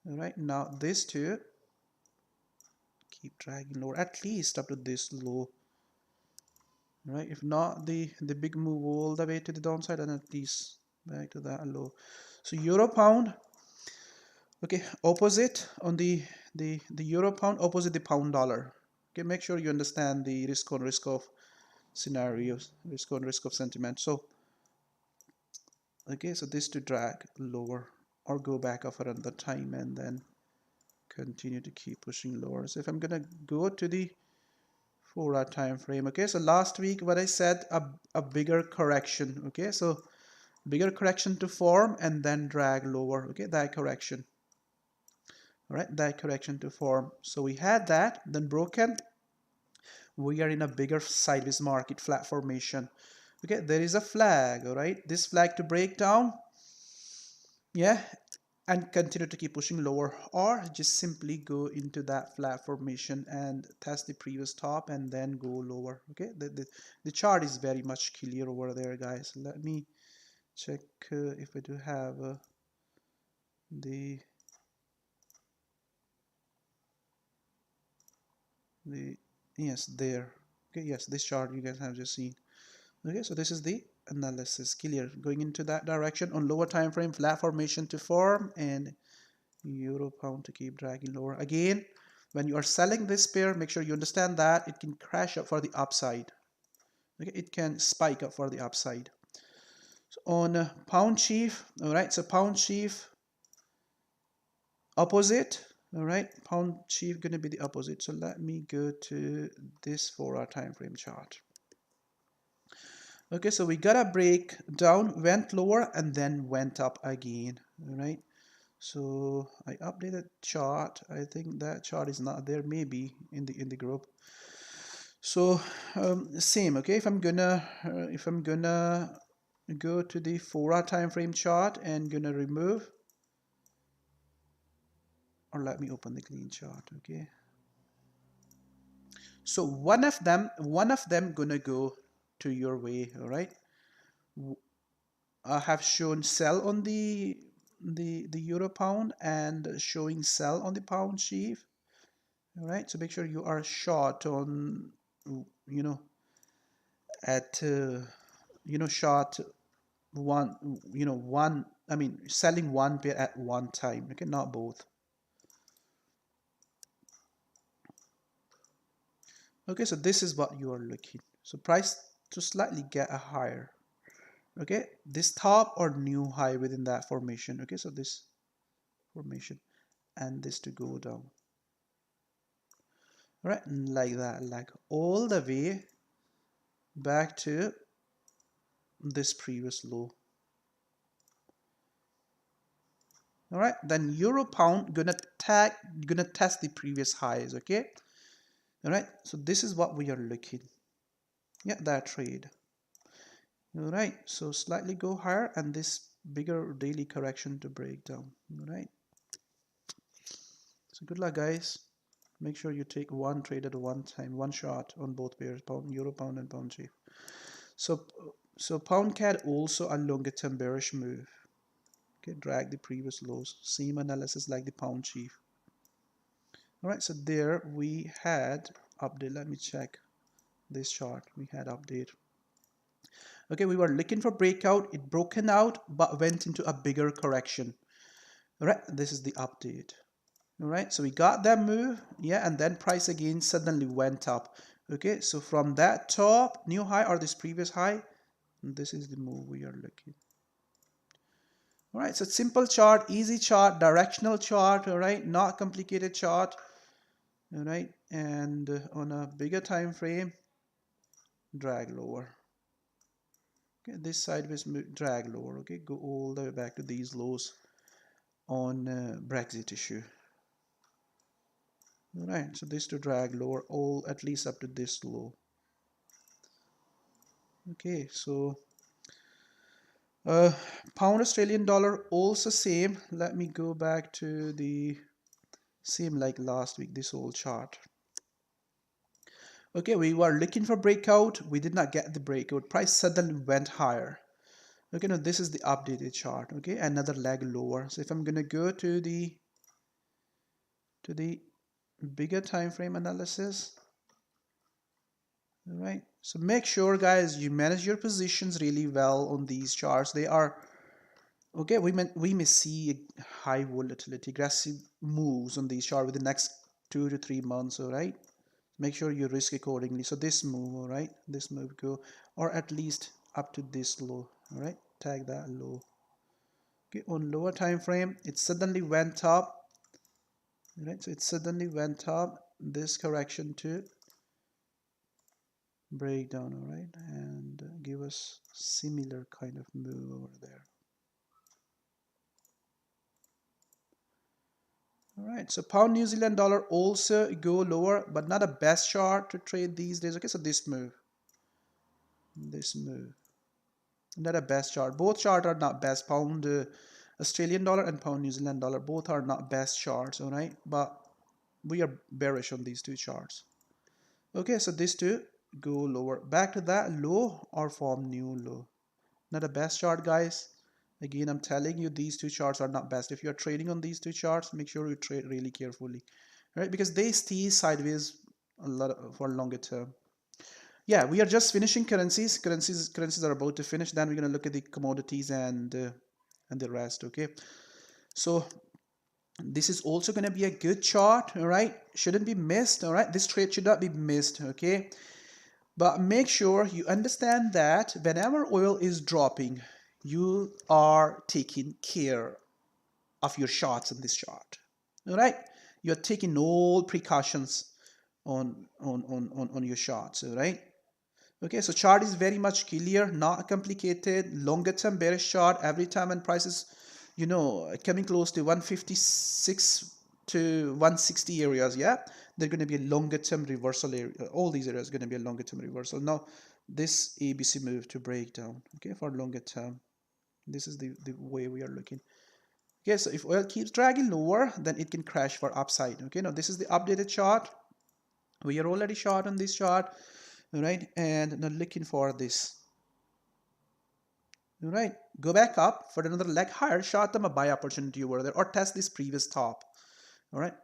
All right, now this too keep dragging lower at least up to this low. All right, if not the big move all the way to the downside, and at least back to that low. So euro pound, okay, opposite on the euro pound, opposite the pound dollar. Okay, make sure you understand the risk on risk of scenarios, risk on risk of sentiment. So okay, so this to drag lower or go back up for another time and then continue to keep pushing lower. So if I'm gonna go to the 4-hour time frame, okay, so last week what I said, a bigger correction. Okay, so bigger correction to form and then drag lower. Okay, that correction. All right, that correction to form. So we had that, then broken. We are in a bigger sideways market, flat formation. Okay, there is a flag. All right, this flag to break down, yeah, and continue to keep pushing lower, or just simply go into that flat formation and test the previous top and then go lower. Okay, the chart is very much clear over there, guys. Let me check if I do have the yes, there. Okay, yes, this chart you guys have just seen. Okay, so this is the analysis clear going into that direction on lower time frame, flat formation to form, and euro pound to keep dragging lower. Again, when you are selling this pair, make sure you understand that it can crash up for the upside. Okay, it can spike up for the upside. So on pound chief, all right, so pound chief opposite, All right, pound chief going to be the opposite. So let me go to this 4-hour time frame chart. Okay, so we got a break down, went lower, and then went up again. All right, so I updated chart. I think that chart is not there, maybe in the group. So same. Okay, if I'm gonna go to the 4-hour time frame chart and gonna remove, or let me open the clean chart. Okay, so one of them gonna go to your way. All right, I have shown sell on the euro pound and showing sell on the pound chief. All right, so make sure you are short on, you know, at short one, one, I mean selling one pair at one time. Okay, not both. Okay, so this is what you are looking. So price to slightly get a higher. Okay, this top or new high within that formation. Okay, so this formation and this to go down. All right, like that, like all the way back to this previous low. All right, then euro pound gonna test the previous highs. Okay, all right, so this is what we are looking. Yeah, that trade. All right, so slightly go higher and this bigger daily correction to break down. All right, so good luck, guys. Make sure you take one trade at one time, one shot on both pairs, pound, euro pound, and pound chief. So pound CAD also a longer term bearish move. Okay, drag the previous lows. Same analysis like the pound chief. All right, so there we had update. Let me check this chart. We had update. Okay, we were looking for breakout. It broken out, but went into a bigger correction. All right, this is the update. All right, so we got that move, yeah, and then price again suddenly went up. Okay, so from that top, new high or this previous high, this is the move we are looking. All right, so simple chart, easy chart, directional chart, all right, not complicated chart, all right, and on a bigger time frame, drag lower. Okay, this sideways move, drag lower. Okay, go all the way back to these lows on Brexit issue. All right, so this to drag lower, all at least up to this low. Okay, so pound Australian dollar also same. Let me go back to the same like last week, this whole chart. Okay, we were looking for breakout. We did not get the breakout. Price suddenly went higher. Okay, now this is the updated chart. Okay, another leg lower. So if I'm gonna go to the bigger time frame analysis, all right, so make sure guys you manage your positions really well on these charts. They are okay. We may see high volatility, aggressive moves on these charts within the next 2 to 3 months. All right, make sure you risk accordingly. So this move, all right, this move go, or at least up to this low. All right, tag that low. Okay, on lower time frame, it suddenly went up. All right, so it suddenly went up. This correction to break down, all right, and give us similar kind of move over there. All right, so pound New Zealand dollar also go lower, but not a best chart to trade these days. Okay, so this move, not a best chart. Both charts are not best. Pound Australian dollar and pound New Zealand dollar both are not best charts. All right, but we are bearish on these two charts. Okay, so these two go lower, back to that low or form new low. Not a best chart, guys. Again, I'm telling you, these two charts are not best. If you're trading on these two charts, make sure you trade really carefully, right? Because they stay sideways a lot for longer term. Yeah, we are just finishing currencies. Currencies are about to finish. Then we're gonna look at the commodities and the rest. Okay, so this is also gonna be a good chart. All right, shouldn't be missed. All right, this trade should not be missed. Okay, but make sure you understand that whenever oil is dropping, you are taking care of your shots in this chart. All right, you're taking all precautions on your charts, all right? Okay, so chart is very much clear, not complicated. Longer term bearish chart. Every time when prices, coming close to 156 to 160 areas, yeah, they're going to be a longer term reversal area. All these areas are going to be a longer term reversal. Now, this ABC move to breakdown, okay, for longer term. This is the way we are looking. Okay, so if oil keeps dragging lower, then it can crash for upside. Okay, now this is the updated chart. We are already short on this chart. All right, and now looking for this. All right, go back up for another leg higher, short term a buy opportunity over there, or test this previous top. All right,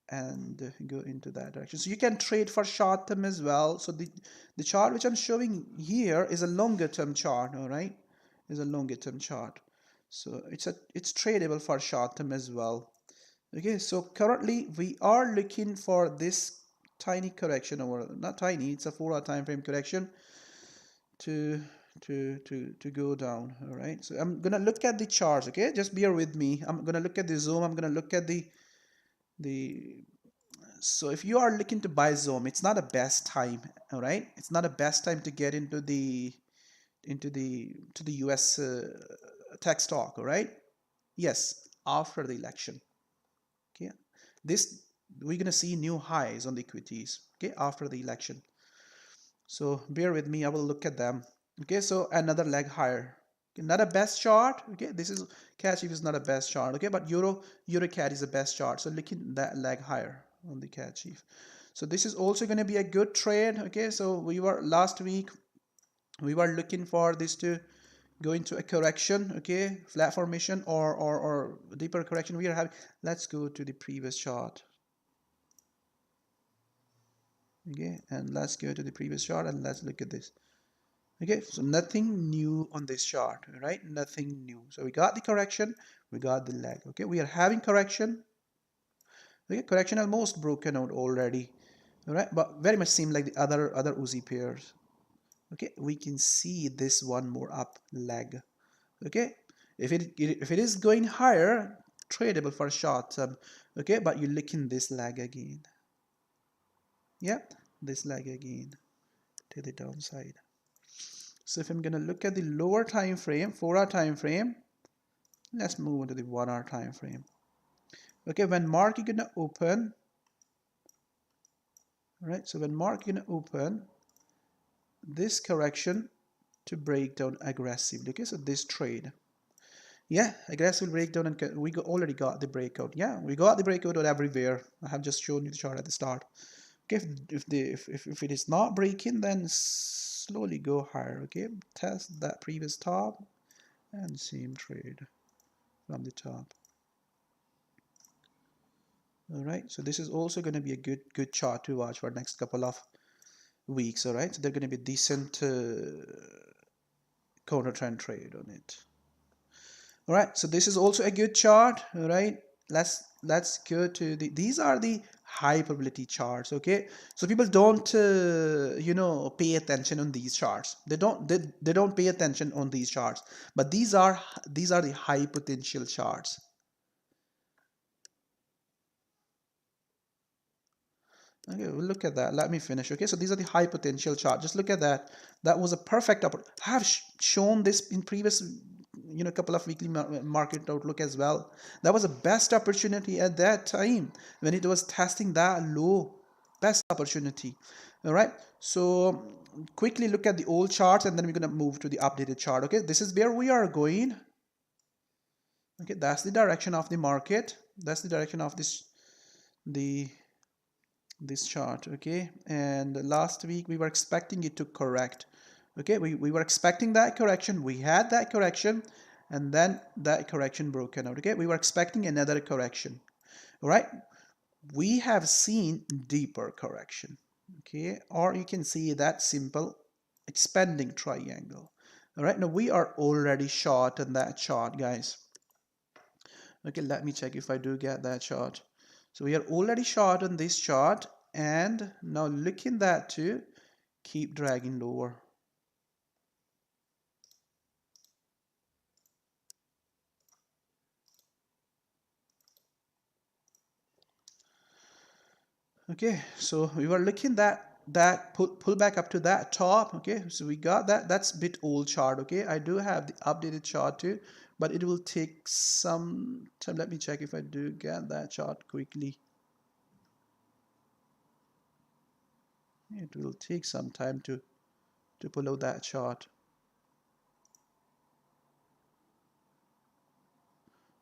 and go into that direction. So you can trade for short term as well. So the chart which I'm showing here is a longer term chart. All right, is a longer term chart. So it's tradable for short term as well. Okay, so currently we are looking for this tiny correction, or not tiny, it's a 4-hour time frame correction to go down. All right, so I'm gonna look at the charts. Okay, just bear with me. I'm gonna look at the zoom. I'm gonna look at the so if you are looking to buy zoom, it's not a best time. All right, it's not a best time to get into the US tech stock. All right, yes, after the election. Okay, this we're gonna see new highs on the equities. Okay, after the election. So bear with me, I will look at them. Okay, so another leg higher. Okay, not a best chart. Okay, this is CAD chief is not a best chart. Okay, but euro CAD is the best chart. So looking that leg higher on the CAD chief. So this is also going to be a good trade. Okay, so we were last week we were looking for this to go into a correction. Okay, flat formation or deeper correction we are having. Let's go to the previous chart. Okay, and let's go to the previous chart and let's look at this. Okay, so nothing new on this chart, right? Nothing new. So we got the correction, we got the leg. Okay, we are having correction. Okay, correction almost broken out already. All right, but very much seem like the other Uzi pairs. Okay, we can see this one more up leg. Okay, if it is going higher, tradable for short term. Okay, but you're looking this leg again. Yeah, this leg again to the downside. So if I'm gonna look at the lower time frame, 4-hour time frame, let's move on to the 1-hour time frame. Okay, when market gonna open, all right? So when market gonna open, this correction to break down aggressively. Okay, so this trade, yeah, aggressive breakdown, and we already got the breakout. Yeah, we got the breakout everywhere. I have just shown you the chart at the start. Okay, if it is not breaking, then slowly go higher. Okay, test that previous top and same trade from the top. All right, so this is also going to be a good chart to watch for the next couple of weeks. All right, so they're going to be decent counter trend trade on it. All right, so this is also a good chart. All right, let's go to these are the high probability charts. Okay, so people don't pay attention on these charts. They don't pay attention on these charts, but these are the high potential charts. Okay, we'll look at that. Let me finish. Okay, so these are the high potential chart. Just look at that. That was a perfect opportunity. I have shown this in previous, couple of weekly market outlook as well. That was the best opportunity at that time when it was testing that low. Best opportunity. All right. So quickly look at the old charts and then we're gonna move to the updated chart. Okay, this is where we are going. Okay, that's the direction of the market. That's the direction of this chart. Okay, and last week we were expecting it to correct. Okay, we were expecting that correction, we had that correction, and then that correction broken out. Okay, we were expecting another correction. All right, we have seen deeper correction. Okay, or you can see that simple expanding triangle. All right, now we are already short in that chart, guys. Okay, let me check if I do get that chart. So we are already short on this chart, and now looking that to keep dragging lower. Okay, so we were looking that pull back up to that top. Okay, so we got that. That's a bit old chart. Okay, I do have the updated chart too, but it will take some time. Let me check if I do get that chart quickly. It will take some time to pull out that chart.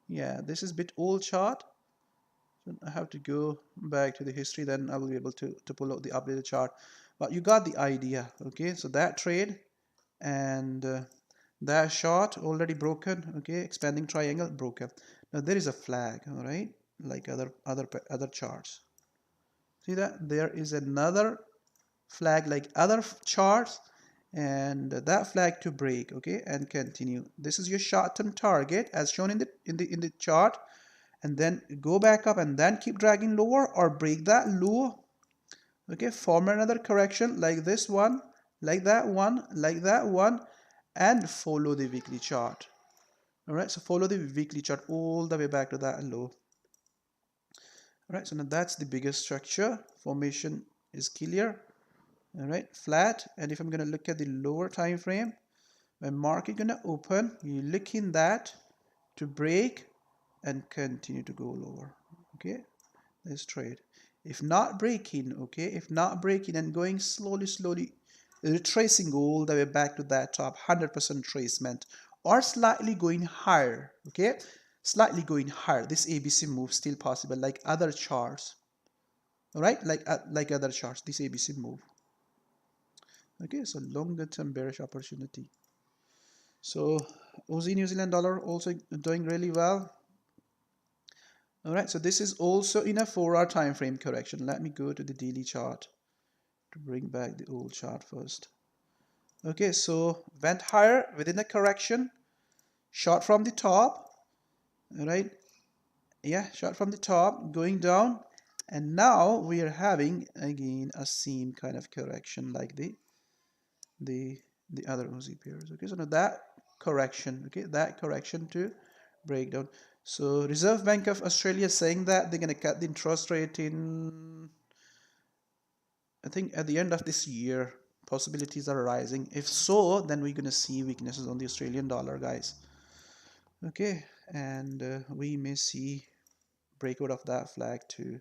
Yeah, this is a bit old chart. So I have to go back to the history, then I will be able to pull out the updated chart. But you got the idea. Okay, so that trade and that short already broken. Okay, expanding triangle broken. Now there is a flag. All right, like other charts. See that there is another flag like other charts, and that flag to break. Okay, and continue. This is your short-term target as shown in the chart, and then go back up and then keep dragging lower or break that low. Okay, form another correction like this one, like that one, like that one, and follow the weekly chart. All right, so follow the weekly chart all the way back to that low. All right, so now that's the biggest structure. Formation is clear. All right, flat. And if I'm going to look at the lower time frame, when market going to open, you look in that to break and continue to go lower. Okay, let's trade. If not breaking, okay, if not breaking and going slowly, retracing all the way back to that top, 100% tracement, or slightly going higher, okay, slightly going higher. This ABC move still possible, like other charts, all right, like other charts. This ABC move, okay, so longer term bearish opportunity. So Aussie New Zealand dollar also doing really well. All right, so this is also in a 4-hour time frame correction. Let me go to the daily chart to bring back the old chart first. Okay, so went higher within the correction, shot from the top, all right? Yeah, shot from the top, going down, and now we are having again a same kind of correction like the other Aussie pairs. Okay, so now that correction, okay, that correction to breakdown. So Reserve Bank of Australia is saying that they're gonna cut the interest rate in, I think, at the end of this year. Possibilities are rising. If so, then we're gonna see weaknesses on the Australian dollar, guys. Okay, and we may see breakout of that flag too.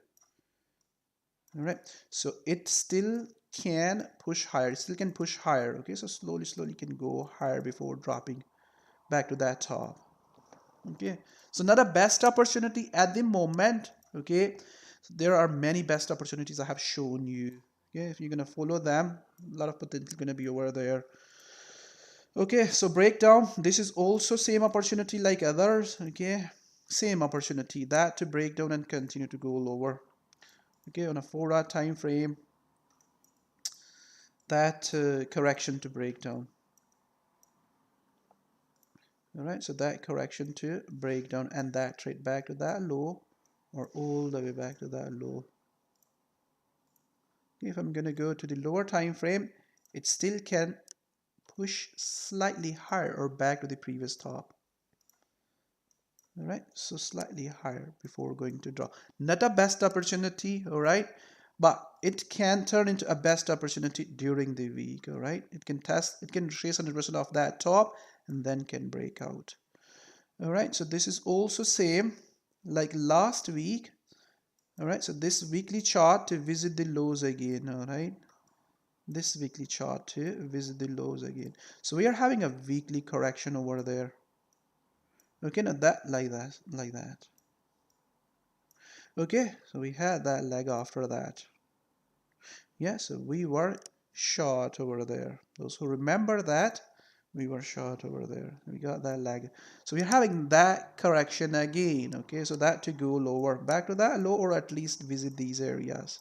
All right, so it still can push higher. It still can push higher. Okay, so slowly can go higher before dropping back to that top. Okay, so not a best opportunity at the moment. Okay, so there are many best opportunities I have shown you. Okay, if you're gonna follow them, a lot of potential gonna be over there. Okay, so breakdown. This is also same opportunity like others. Okay, same opportunity that to break down and continue to go lower. Okay, on a 4-hour time frame, that correction to break down. All right, so that correction to break down and that trade back to that low or all the way back to that low. Okay, if I'm going to go to the lower time frame, it still can push slightly higher or back to the previous top. All right, so slightly higher before going to draw. Not a best opportunity, all right, but it can turn into a best opportunity during the week. All right, it can trace 100% of that top and then can break out. All right, so this is also same like last week. All right, so this weekly chart to visit the lows again. All right, this weekly chart to visit the lows again. So we are having a weekly correction over there. Okay, now that like that. Okay, so we had that leg after that. Yeah, so we were short over there. Those who remember that, we were short over there. We got that leg. So we're having that correction again. Okay, so that to go lower, back to that low, or at least visit these areas.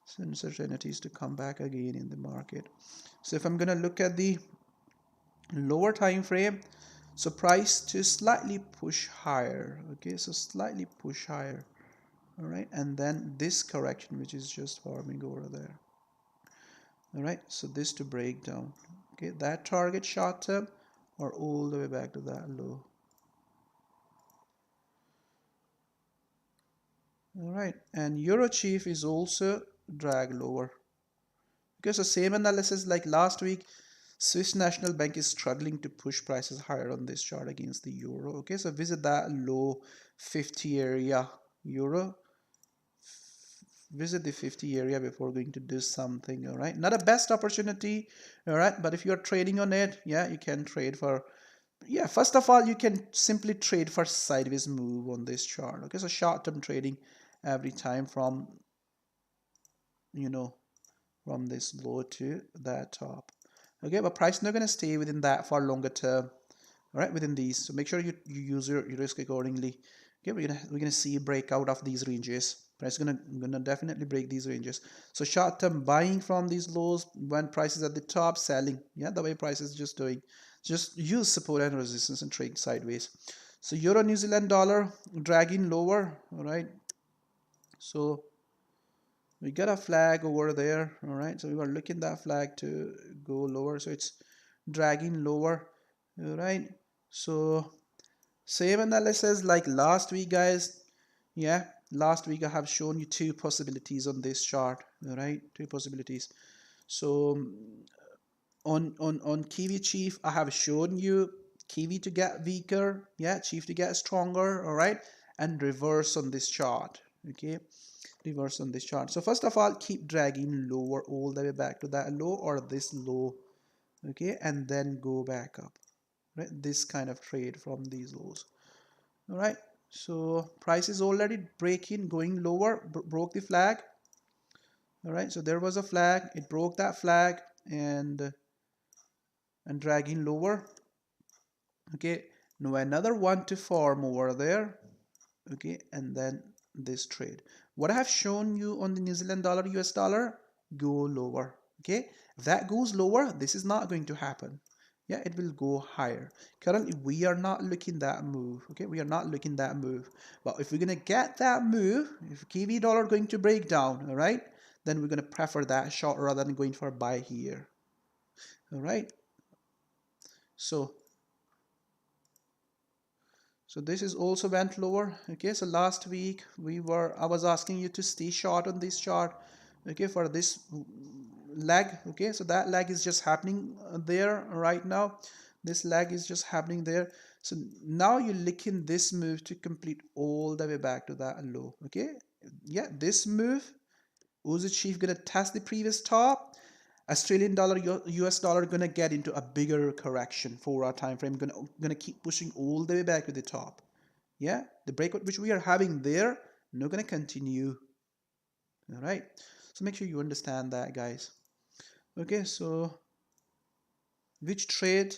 So uncertainties to come back again in the market. So if I'm gonna look at the lower time frame, so price to slightly push higher. Okay, so slightly push higher. All right, and then this correction which is just forming over there. All right, so this to break down. Okay, that target short term or all the way back to that low. All right, and Euro Chief is also drag lower. Okay, so same analysis like last week. Swiss National Bank is struggling to push prices higher on this chart against the euro. Okay, so visit that low 50 area euro. Visit the 50 area before going to do something. All right, not a best opportunity. All right, but if you're trading on it, yeah, you can trade for, yeah, first of all, you can simply trade for sideways move on this chart. Okay, so short-term trading every time from, you know, from this low to that top. Okay, but price is not going to stay within that for longer term. All right, within these, so make sure you use your risk accordingly. Okay, we're gonna see a breakout of these ranges. Price is gonna definitely break these ranges. So short term buying from these lows when price is at the top, selling. Yeah, the way price is just doing. Just use support and resistance and trade sideways. So euro New Zealand dollar dragging lower. All right, so we got a flag over there. All right, so we were looking that flag to go lower, so it's dragging lower. All right, so same analysis like last week, guys. Yeah, last week I have shown you two possibilities on this chart. All right, two possibilities. So on kiwi chief, I have shown you kiwi to get weaker, yeah, chief to get stronger. All right, and reverse on this chart. Okay, reverse on this chart. So first of all, keep dragging lower all the way back to that low or this low. Okay, and then go back up. Right, this kind of trade from these lows. All right, so price is already breaking, going lower, broke the flag. All right, so there was a flag, it broke that flag and dragging lower. Okay, now another one to form over there. Okay, and then this trade. What I have shown you on the New Zealand dollar, US dollar, go lower. Okay, if that goes lower, this is not going to happen. Yeah, it will go higher. Currently we are not looking that move. Okay, we are not looking that move, but if we're gonna get that move, if kiwi dollar going to break down, all right, then we're gonna prefer that short rather than going for a buy here. All right, so this is also went lower. Okay, so last week I was asking you to stay short on this chart. Okay, for this lag. Okay, so that lag is just happening there right now. This lag is just happening there. So now you're looking this move to complete all the way back to that low. Okay, yeah, this move Aussie chief gonna test the previous top. Australian dollar, US dollar gonna get into a bigger correction for our time frame. Gonna keep pushing all the way back to the top. Yeah, the breakout which we are having there, not gonna continue. All right, so make sure you understand that, guys. Okay, so which trade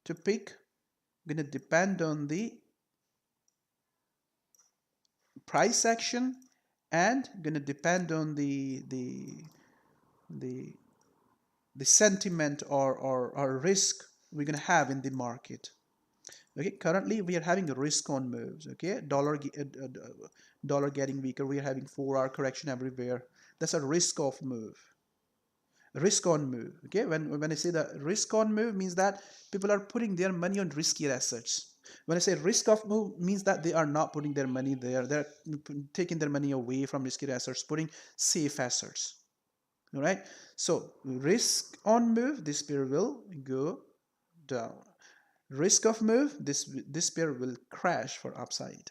to pick gonna depend on the price action and gonna depend on the the sentiment or risk we're gonna have in the market. Okay, currently we are having risk on moves. Okay, dollar getting weaker, we are having 4-hour correction everywhere. That's a risk of move, risk on move. Okay, when I say that risk on move means that people are putting their money on riskier assets. When I say risk of move means that they are not putting their money there, they're taking their money away from riskier assets, putting safe assets. All right, so risk on move, this pair will go down. Risk of move, this pair will crash for upside.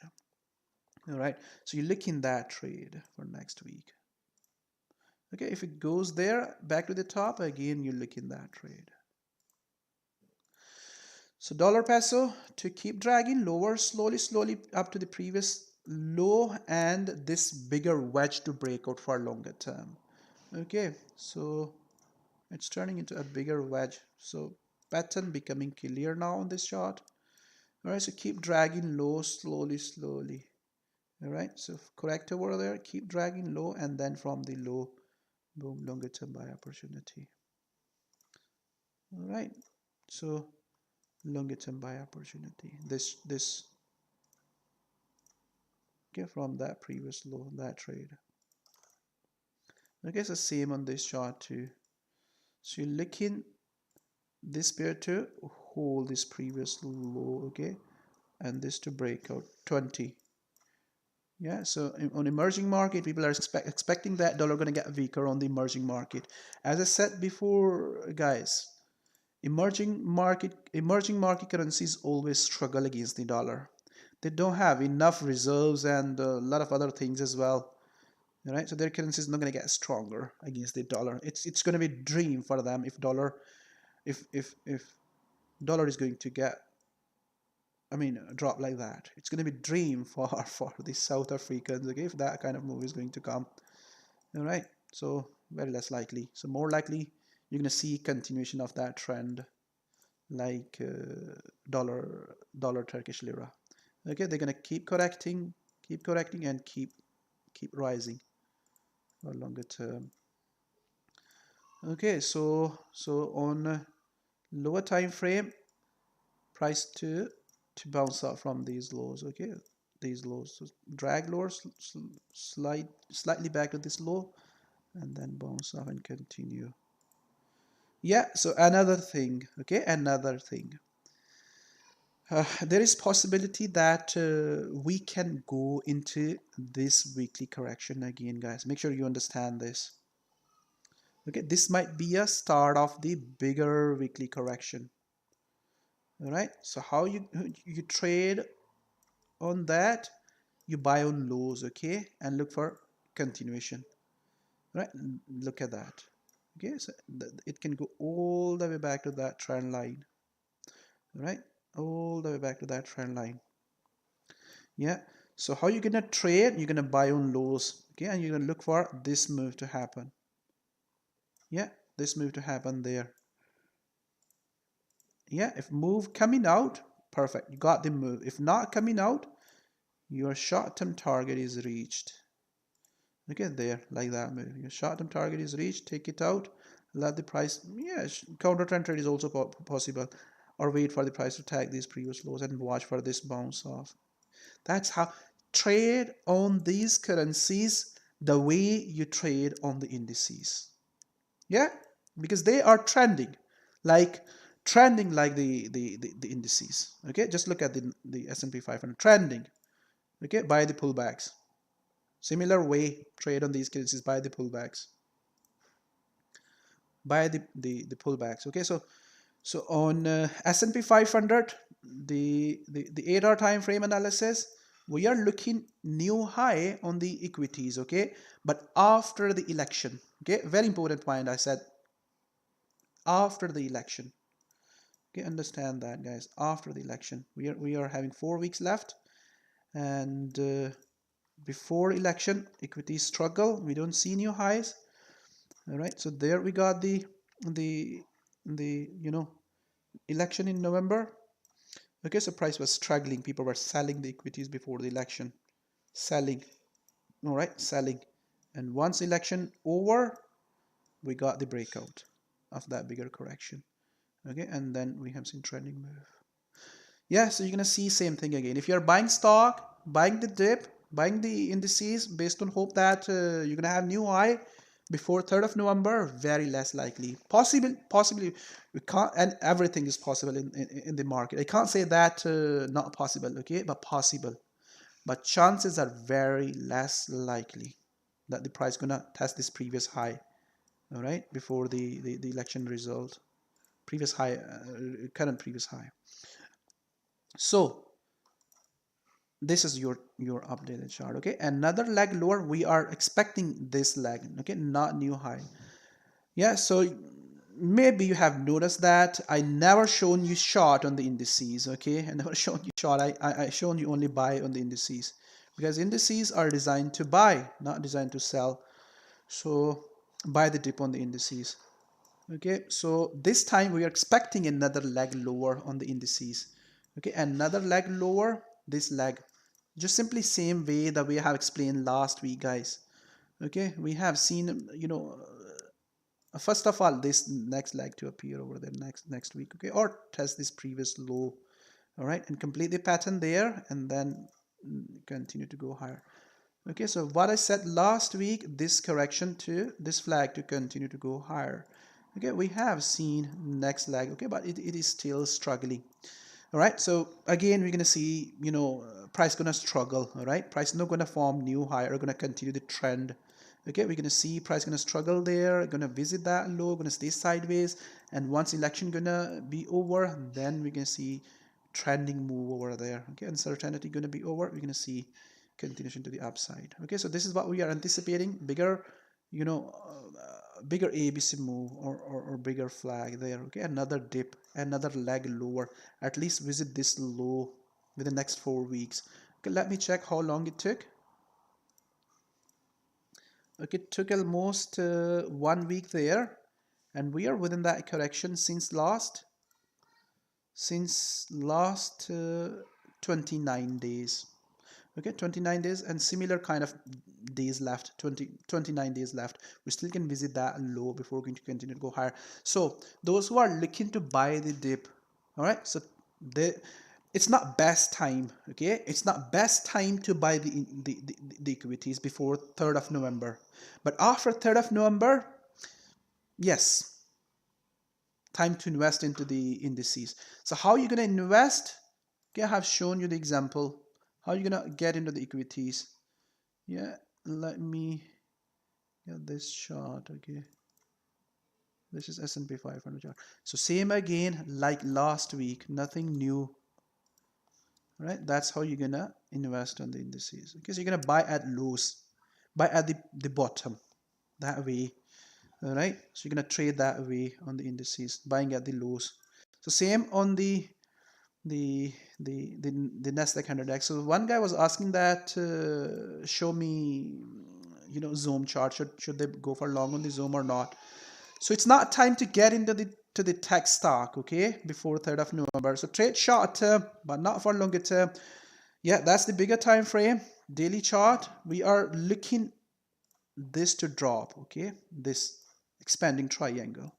All right, so you look in that trade for next week. Okay, if it goes there back to the top again, you look in that trade. So dollar peso to keep dragging lower, slowly up to the previous low and this bigger wedge to break out for longer term. Okay, so it's turning into a bigger wedge. So pattern becoming clear now on this chart. All right, so keep dragging low, slowly. All right, so correct over there, keep dragging low, and then from the low, boom, longer term buy opportunity. All right, so longer term buy opportunity. This okay, from that previous low, that trade. I guess the same on this chart too. So you're looking this pair to hold this previous low, okay, and this to break out 20. Yeah, so on emerging market, people are expecting that dollar going to get weaker on the emerging market. As I said before, guys, emerging market currencies always struggle against the dollar. They don't have enough reserves and a lot of other things as well. Right, so their currency is not going to get stronger against the dollar. It's going to be a dream for them if dollar is going to get, I mean, a drop like that. It's going to be a dream for the South Africans, okay, if that kind of move is going to come. All right, so very less likely. So more likely you're going to see continuation of that trend, like dollar Turkish lira. Okay, they're going to keep correcting, and keep rising for longer term. Okay, so on lower time frame, price to bounce up from these lows. Okay, these lows, so drag lower, slightly back to this low, and then bounce up and continue. Yeah, so another thing, okay, another thing. There is possibility that we can go into this weekly correction again, guys. Make sure you understand this. Okay, this might be a start of the bigger weekly correction. All right, so how you trade on that? You buy on lows, okay, and look for continuation. All right, look at that. Okay, so it can go all the way back to that trend line. All right, all the way back to that trend line. Yeah, so how you're gonna trade? You're gonna buy on lows, okay, and you're gonna look for this move to happen. Yeah, this move to happen there. Yeah, if move coming out, perfect, you got the move. If not coming out, your short-term target is reached. Okay, there, like that move. Your short-term target is reached, take it out, let the price, yeah, counter trend trade is also possible, or wait for the price to tag these previous lows and watch for this bounce off. That's how trade on these currencies the way you trade on the indices. Yeah, because they are like trending like the indices. Okay, just look at the S&P 500 trending. Okay, buy the pullbacks. Similar way trade on these currencies, buy the pullbacks. Buy the pullbacks. Okay, so on S&P 500, the 8-hour time frame analysis, we are looking new high on the equities, okay, but after the election. Okay, very important point. I said after the election. Okay, understand that, guys. After the election, we are having 4 weeks left, and before election, equities struggle. We don't see new highs. All right, so there we got the election in November. Okay, so price was struggling. People were selling the equities before the election. Selling. All right, selling. And once election over, we got the breakout of that bigger correction. Okay, and then we have seen trending move. Yeah, so you're gonna see same thing again. If you're buying stock, buying the dip, buying the indices based on hope that you're gonna have new high before 3rd of November, very less likely. Possibly, we can't, and everything is possible in the market. I can't say that not possible, okay, but possible. But chances are very less likely that the price gonna test this previous high, all right, before the election result, previous high, current previous high. So this is your updated chart. Okay, another leg lower, we are expecting this leg, okay, not new high. Yeah, so maybe you have noticed that I never shown you short on the indices. Okay, I never shown you short. I shown you only buy on the indices, because indices are designed to buy, not designed to sell. So buy the dip on the indices. Okay, so this time we are expecting another leg lower on the indices. Okay, another leg lower, this leg, just simply same way that we have explained last week, guys. Okay, we have seen, first of all, this next leg to appear over there next week. Okay, or test this previous low. All right, and complete the pattern there, and then continue to go higher. Okay, so what I said last week, this correction to this flag to continue to go higher. Okay, we have seen next leg. Okay, but it is still struggling. All right, so again, we're going to see, price going to struggle. All right, price not going to form new higher, going to continue the trend. Okay, we're going to see price going to struggle there, going to visit that low, going to stay sideways. And once election going to be over, then we're going to see trending move over there. Okay, uncertainty going to be over, we're going to see continuation to the upside. Okay, so this is what we are anticipating, bigger, bigger ABC move or bigger flag there. Okay, another dip, another leg lower, at least visit this low within the next 4 weeks. Okay, let me check how long it took. Okay, it took almost 1 week there, and we are within that correction since last 29 days. Okay, 29 days and similar kind of days left, 29 days left. We still can visit that low before going to continue to go higher. So those who are looking to buy the dip, all right, so it's not best time. Okay, it's not best time to buy the equities before 3rd of November, but after 3rd of November, yes, time to invest into the indices. So how are you going to invest? Okay, I have shown you the example. How are you going to get into the equities? Yeah, let me get this chart. Okay, this is S&P 500 chart. So same again like last week, nothing new. All right, that's how you're gonna invest on the indices. Okay, so you're gonna buy at lows, buy at the bottom, that way. All right, so you're gonna trade that way on the indices, buying at the lows. So same on the Nasdaq 100X. So one guy was asking that, show me, Zoom chart. Should they go for long on the Zoom or not? So it's not time to get into the tech stock, okay, before 3rd of November. So trade short term, but not for longer term. Yeah, that's the bigger time frame. Daily chart, we are looking this to drop, okay, this expanding triangle.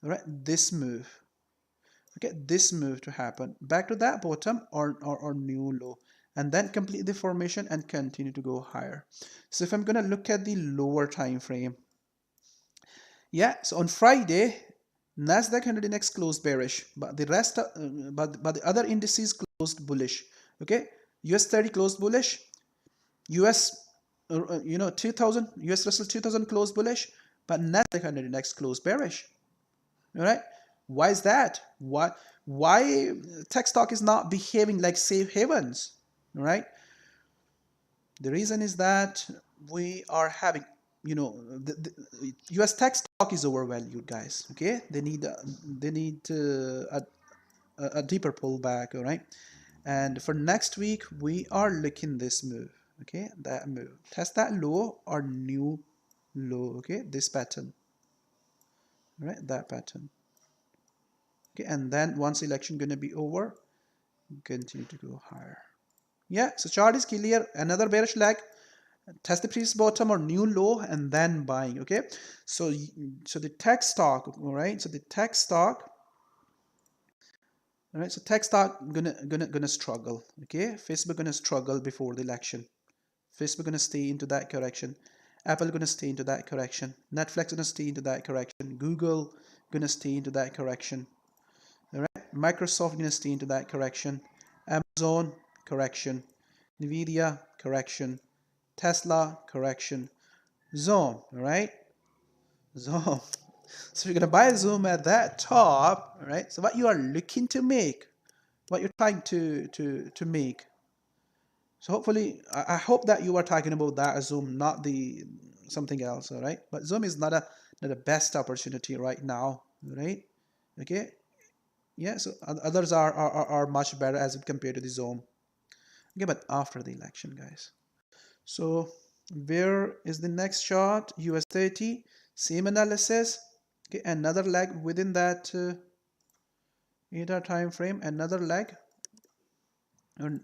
All right, this move. Okay, this move to happen back to that bottom or new low, and then complete the formation and continue to go higher. So if I'm going to look at the lower time frame, yeah, so on Friday Nasdaq 100 index closed bearish, but the rest but the other indices closed bullish. Okay, US 30 closed bullish, US 2000, US Russell 2000 closed bullish, but Nasdaq 100 index closed bearish. All right, why is that? Why tech stock is not behaving like safe havens? All right, the reason is that we are having, the US tech stock is overvalued, guys. Okay, they need a deeper pullback. All right, and for next week we are looking this move. Okay, that move, test that low or new low. Okay, this pattern. All right, that pattern. Okay, and then once election gonna be over, continue to go higher. Yeah, so chart is clear. Another bearish leg, test the previous bottom or new low, and then buying. Okay, so the tech stock, all right, so the tech stock, all right, so tech stock gonna struggle. Okay, Facebook gonna struggle before the election. Facebook gonna stay into that correction. Apple gonna stay into that correction. Netflix gonna stay into that correction. Google gonna stay into that correction. All right, Microsoft gonna stay into that correction. Amazon correction. Nvidia correction. Tesla correction. Zoom, all right, Zoom. So you're gonna buy a Zoom at that top, all right. So what you are looking to make, what you're trying to make. So hopefully, I hope that you are talking about that Zoom, not the something else, all right. But Zoom is not a best opportunity right now, right? Okay, yeah. So others are much better as compared to the Zoom. Okay, but after the election, guys. So where is the next chart? US 30, same analysis. Okay, another leg within that 8-hour time frame, another leg,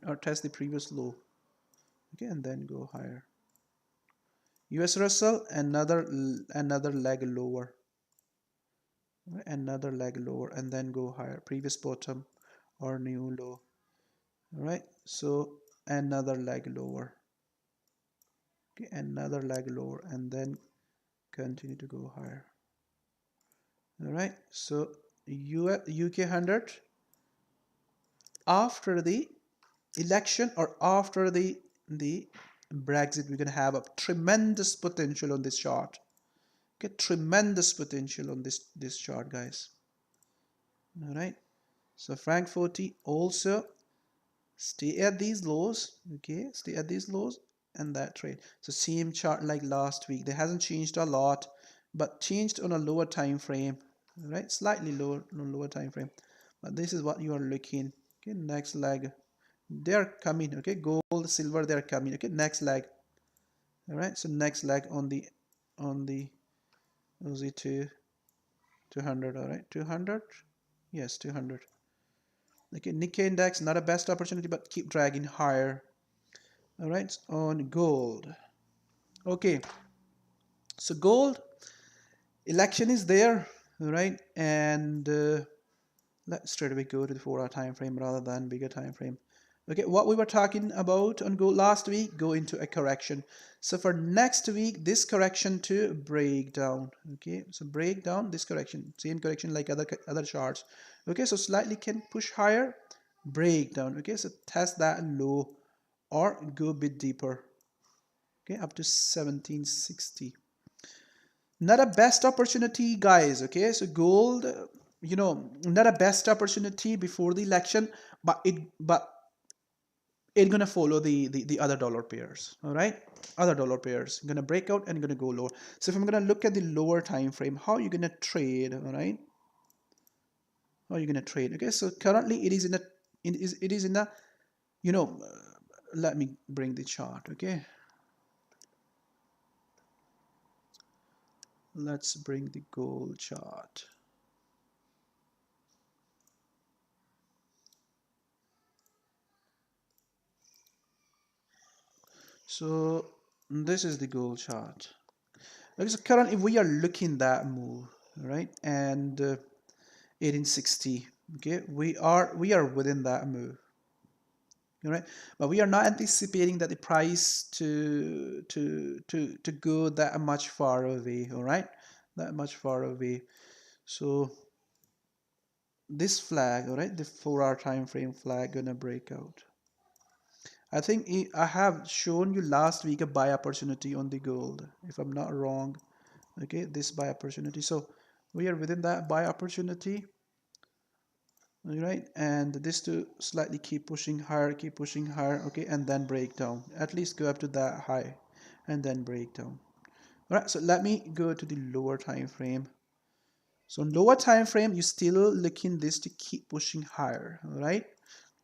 or test the previous low. Okay, and then go higher. US Russell, another leg lower. Right, another leg lower, and then go higher. Previous bottom or new low. All right, so another leg lower. Okay, another leg lower, and then continue to go higher. All right, so UK 100, after the election or after the Brexit, we're going to have a tremendous potential on this chart. Okay, tremendous potential on this chart, guys. All right. So Frank 40 also stay at these lows. Okay, stay at these lows and that trade. So same chart like last week. There hasn't changed a lot, but changed on a lower time frame. All right, slightly lower time frame. But this is what you are looking. Okay, next leg. They're coming. Okay, gold, silver, they're coming. Okay, next leg. All right, so next leg on the Aussie 200. All right, 200. Yes, 200. Okay, Nikkei index, not a best opportunity, but keep dragging higher. All right, on gold. Okay, so gold, election is there, all right, and let's straight away go to the 4-hour time frame rather than bigger time frame. Okay, what we were talking about on gold last week, go into a correction. So for next week, this correction to break down. Okay, so break down this correction, same correction like other charts. Okay, so slightly can push higher, break down. Okay, so test that low or go a bit deeper. Okay, up to 1760. Not a best opportunity, guys. Okay, so gold, not a best opportunity before the election, but it's gonna follow the other dollar pairs. All right, other dollar pairs gonna break out and gonna go lower. So if I'm gonna look at the lower time frame, how are you gonna trade? All right, how are you gonna trade? Okay, so currently it is in a let me bring the chart. Okay, let's bring the gold chart. So this is the gold chart. Okay, so currently we are looking that move, right? And 1860. Okay, we are within that move. All right, but we are not anticipating that the price to go that much far away. All right, that much far away. So this flag, all right, the 4-hour time frame flag gonna break out. I think I have shown you last week a buy opportunity on the gold, if I'm not wrong. Okay, this buy opportunity. So we are within that buy opportunity. All right, and this to slightly keep pushing higher, okay, and then break down. At least go up to that high and then break down. All right, so let me go to the lower time frame. So on lower time frame, you're still looking this to keep pushing higher. All right,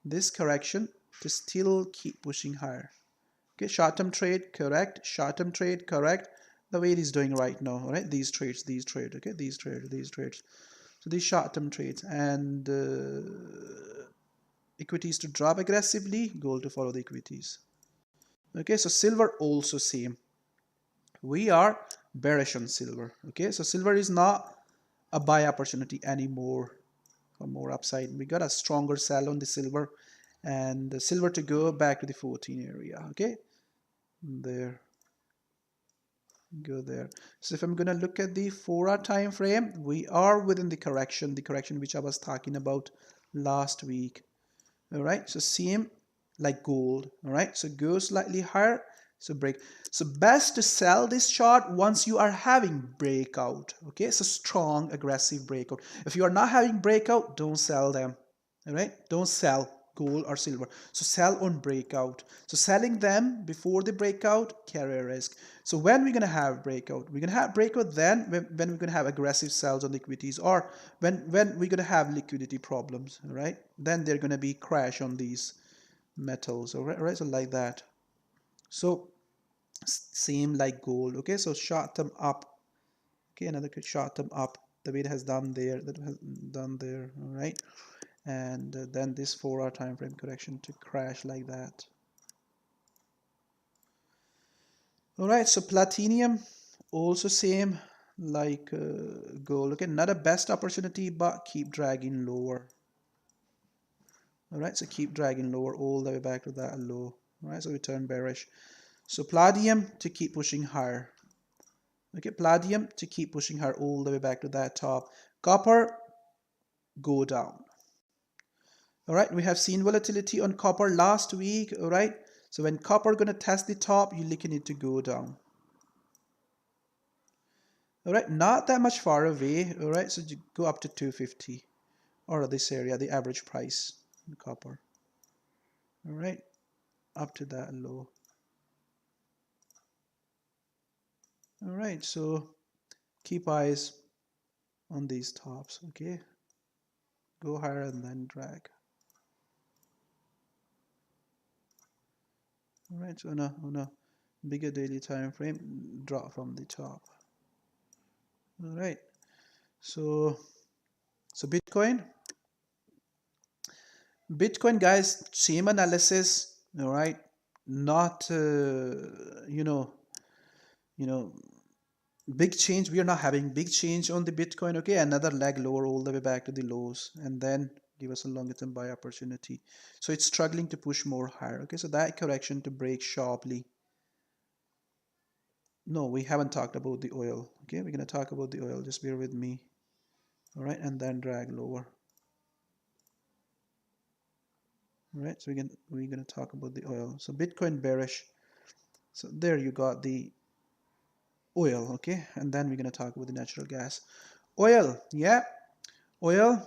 this correction to still keep pushing higher. Okay, short-term trade, correct. Short-term trade, correct. The way it is doing right now, all right? These trades, okay? These trades. So these short-term trades and equities to drop aggressively, gold to follow the equities. Okay, so silver also same. We are bearish on silver. Okay, so silver is not a buy opportunity anymore for more upside. We got a stronger sell on the silver and the silver to go back to the 14 area. Okay, there. Go there. So if I'm going to look at the 4-hour time frame, we are within the correction which I was talking about last week. All right, so same like gold. All right, so go slightly higher, so break. So best to sell this chart once you are having breakout. Okay, so strong aggressive breakout. If you are not having breakout, don't sell them. All right, don't sell gold or silver. So sell on breakout. So selling them before the breakout, carry a risk. So when we're gonna have breakout, we're gonna have breakout then when we're gonna have aggressive sells on equities, or when we're gonna have liquidity problems, right? Then they're gonna be crash on these metals, all right? So like that. So same like gold. Okay, so short term up. Okay, another short term up. The way it has done there, that has done there, all right? And then this 4-hour time frame correction to crash like that. All right, so platinum also same like gold. Okay, not a best opportunity, but keep dragging lower. All right, so keep dragging lower all the way back to that low. All right, so we turn bearish. So palladium to keep pushing higher. Okay, palladium to keep pushing higher all the way back to that top. Copper, go down. All right, we have seen volatility on copper last week. All right, so when copper gonna test the top, you're looking it to go down. All right, not that much far away. All right, so you go up to 250 or this area, the average price in copper. All right, up to that low. All right, so keep eyes on these tops. Okay, go higher and then drag. All right, so on a bigger daily time frame, drop from the top. All right, so Bitcoin guys, same analysis. All right, not you know big change. We are not having big change on the Bitcoin. Okay, another leg lower all the way back to the lows, and then give us a longer term buy opportunity. So it's struggling to push more higher. Okay, so that correction to break sharply. No, we haven't talked about the oil. Okay, we're gonna talk about the oil. Just bear with me. All right, and then drag lower. All right, so we're gonna talk about the oil. So Bitcoin bearish. So there you got the oil. Okay, and then we're gonna talk about the natural gas. Oil, yeah, oil.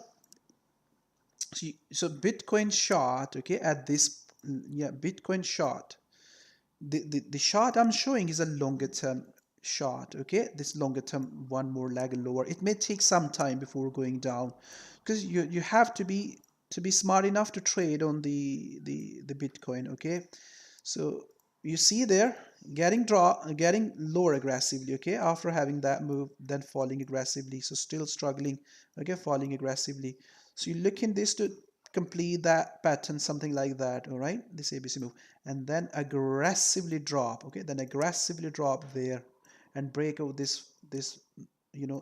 So Bitcoin short. Okay, at this, yeah, Bitcoin short. The short I'm showing is a longer term short. Okay, this longer term one more leg lower. It may take some time before going down, because you have to be smart enough to trade on the Bitcoin. Okay, so you see there getting lower aggressively. Okay, after having that move, then falling aggressively. So still struggling. Okay, falling aggressively. So you look in this to complete that pattern, something like that. All right, this ABC move, and then aggressively drop. Okay, then aggressively drop there and break out this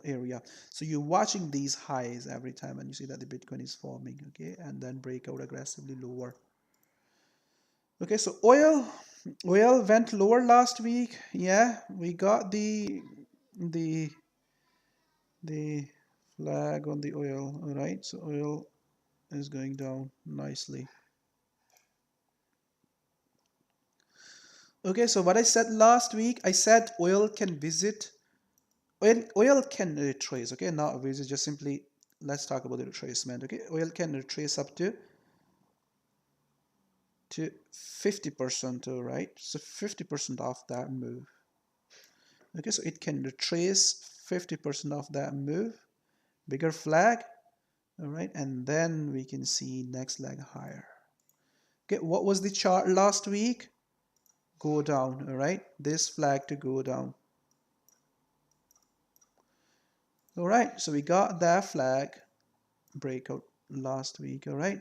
area. So you're watching these highs every time, and you see that the Bitcoin is forming. Okay, and then break out aggressively lower. Okay, so oil went lower last week. Yeah, we got the the flag on the oil. All right, so oil is going down nicely. Okay, so what I said last week, I said oil can visit, oil can retrace. Okay, not visit, just simply let's talk about the retracement. Okay, oil can retrace up to 50%. All right, so 50% off that move. Okay, so it can retrace 50% of that move, bigger flag. All right, and then we can see next leg higher. Okay, what was the chart last week? Go down. All right, this flag to go down. All right, so we got that flag breakout last week. All right,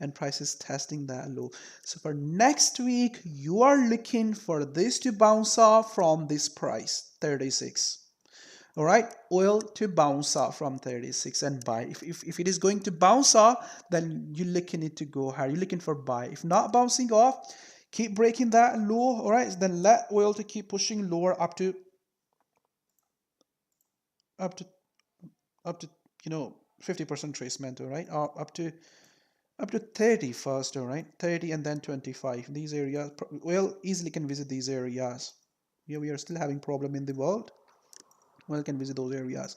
and price is testing that low. So for next week, you are looking for this to bounce off from this price 36. All right, oil to bounce off from 36 and buy. If it is going to bounce off, then you're looking it to go higher. You're looking for buy. If not bouncing off, keep breaking that low. All right, then let oil to keep pushing lower up to up to up to 50% tracement. All right, or up to 30 first. All right, 30 and then 25. These areas, oil easily can visit these areas. Yeah, we are still having problem in the world. Oil can visit those areas.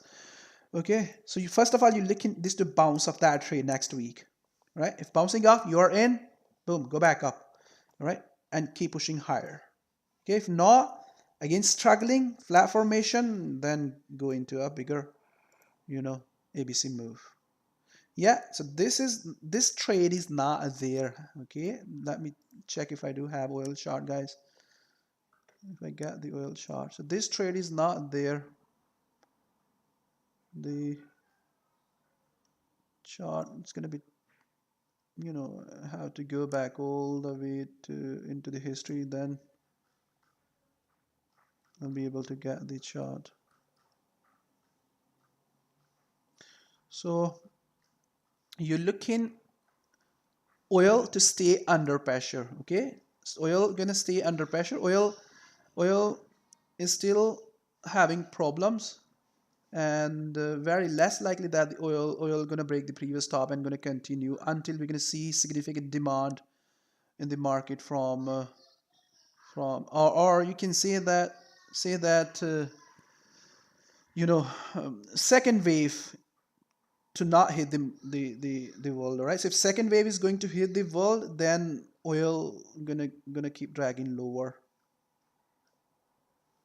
Okay, so you first of all you looking this to bounce off that trade next week, right? If bouncing off, you are in, boom, go back up, all right, and keep pushing higher. Okay, if not, again struggling, flat formation, then go into a bigger, ABC move. Yeah, so this trade is not there. Okay, let me check if I do have oil chart, guys. If I get the oil chart, so this trade is not there. The chart, it's gonna be, have to go back all the way to into the history, then I'll be able to get the chart. So you're looking oil to stay under pressure. Okay, so oil gonna stay under pressure. Oil is still having problems. and very less likely that the oil going to break the previous top and going to continue until we're going to see significant demand in the market or you can say that you know second wave to not hit the world. All right, so if second wave is going to hit the world, then oil gonna keep dragging lower.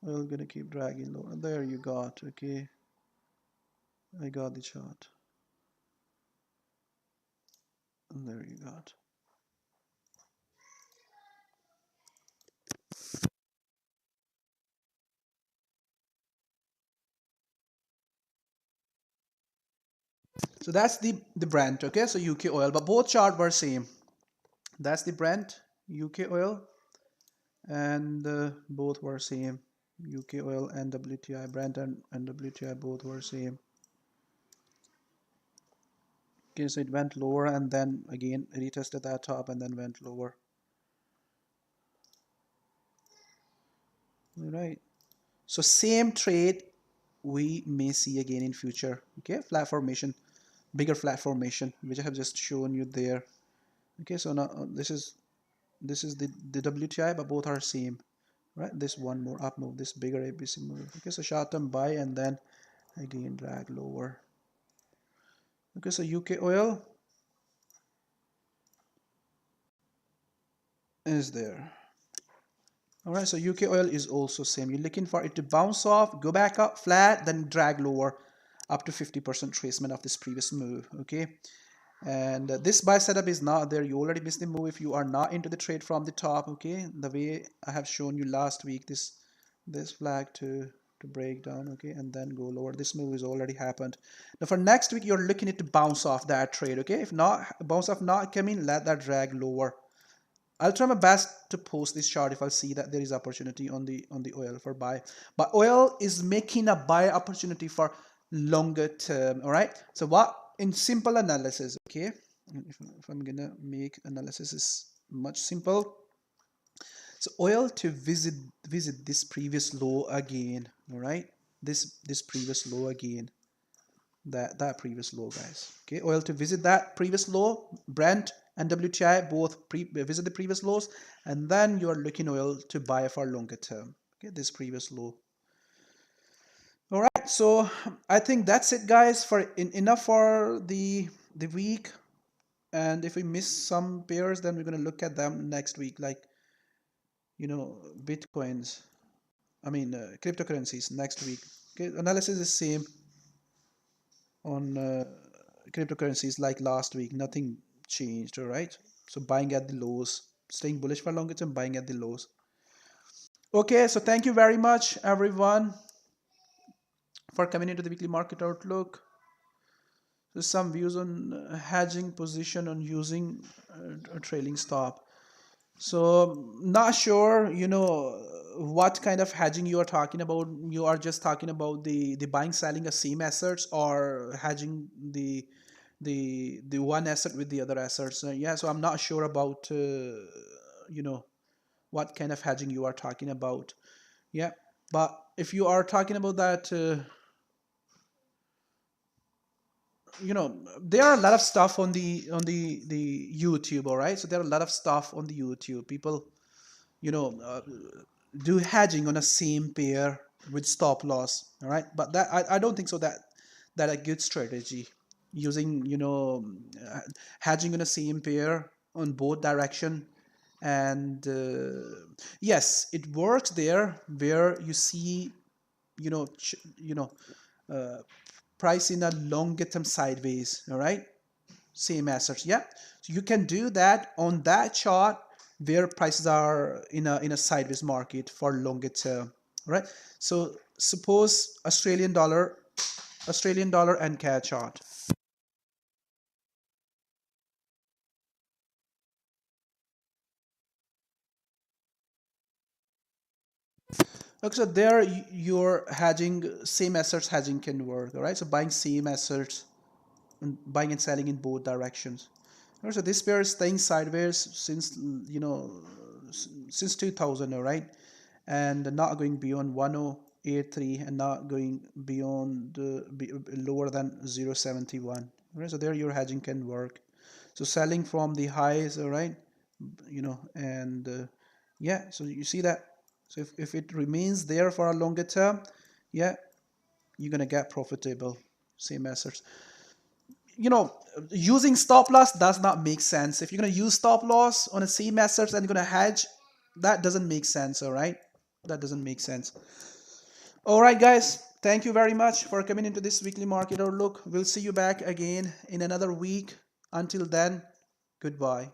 Oil gonna keep dragging lower. There you got. Okay, I got the chart. And there you got. So that's the Brent. Okay, so UK oil, but both chart were same. That's the Brent, UK oil, and both were same. UK oil and WTI, Brent and WTI both were same. Okay, so it went lower and then again retested that top and then went lower. All right. So same trade we may see again in future. Okay, flat formation, bigger flat formation, which I have just shown you there. Okay, so now this is the WTI, but both are same. Right, this one more up move, this bigger ABC move. Okay, so short term buy and then again drag lower. Okay, so UK oil is there. All right, so UK oil is also same. You're looking for it to bounce off, go back up flat, then drag lower up to 50% tracement of this previous move. Okay, and this buy setup is not there. You already missed the move if you are not into the trade from the top. Okay, the way I have shown you last week, this flag to break down, okay, and then go lower. This move has already happened. Now for next week, you're looking at to bounce off that trade. Okay, if not bounce off not coming, let that drag lower. I'll try my best to post this chart if I see that there is opportunity on the oil for buy. But oil is making a buy opportunity for longer term. All right. So what in simple analysis, okay? If I'm gonna make analysis is much simple. So oil to visit this previous low again. All right. This previous low again. That previous low, guys. Okay, oil to visit that previous low, Brent and WTI both visit the previous lows, and then you are looking oil to buy for longer term. Okay, this previous low. All right, so I think that's it, guys. For enough for the week, and if we miss some pairs, then we're gonna look at them next week, like bitcoins. I mean cryptocurrencies next week. Okay, analysis is same on cryptocurrencies like last week. Nothing changed. All right, so buying at the lows, staying bullish for longer term, buying at the lows. Okay, so thank you very much everyone for coming into the weekly market outlook. So some views on hedging position on using a trailing stop. So not sure, what kind of hedging you are talking about. You are just talking about the buying selling the same assets, or hedging the one asset with the other assets. Yeah, so I'm not sure about what kind of hedging you are talking about. Yeah, but if you are talking about that, there are a lot of stuff on the YouTube. All right, so there are a lot of stuff on the YouTube. People you know uh, do hedging on a same pair with stop loss. All right, but that I don't think so that a good strategy, using hedging on a same pair on both direction. And yes, it works there where you see you know ch- you know uh, price in a longer term sideways. All right, same assets. Yeah, so you can do that on that chart where prices are in a sideways market for longer term. Right, so suppose Australian dollar and CAD chart. Okay, so there your hedging, same assets hedging can work. All right, so buying same assets and buying and selling in both directions. All right, so this pair is staying sideways since 2000. All right, and not going beyond 0.83 and not going beyond lower than 0.71. Right, so there your hedging can work. So selling from the highs, all right, and yeah, so you see that. So if it remains there for a longer term, yeah, you're gonna get profitable. Same message. Using stop loss does not make sense. If you're going to use stop loss on a same methods and you're going to hedge, that doesn't make sense. All right, that doesn't make sense. All right, guys, thank you very much for coming into this weekly market outlook. We'll see you back again in another week. Until then, goodbye.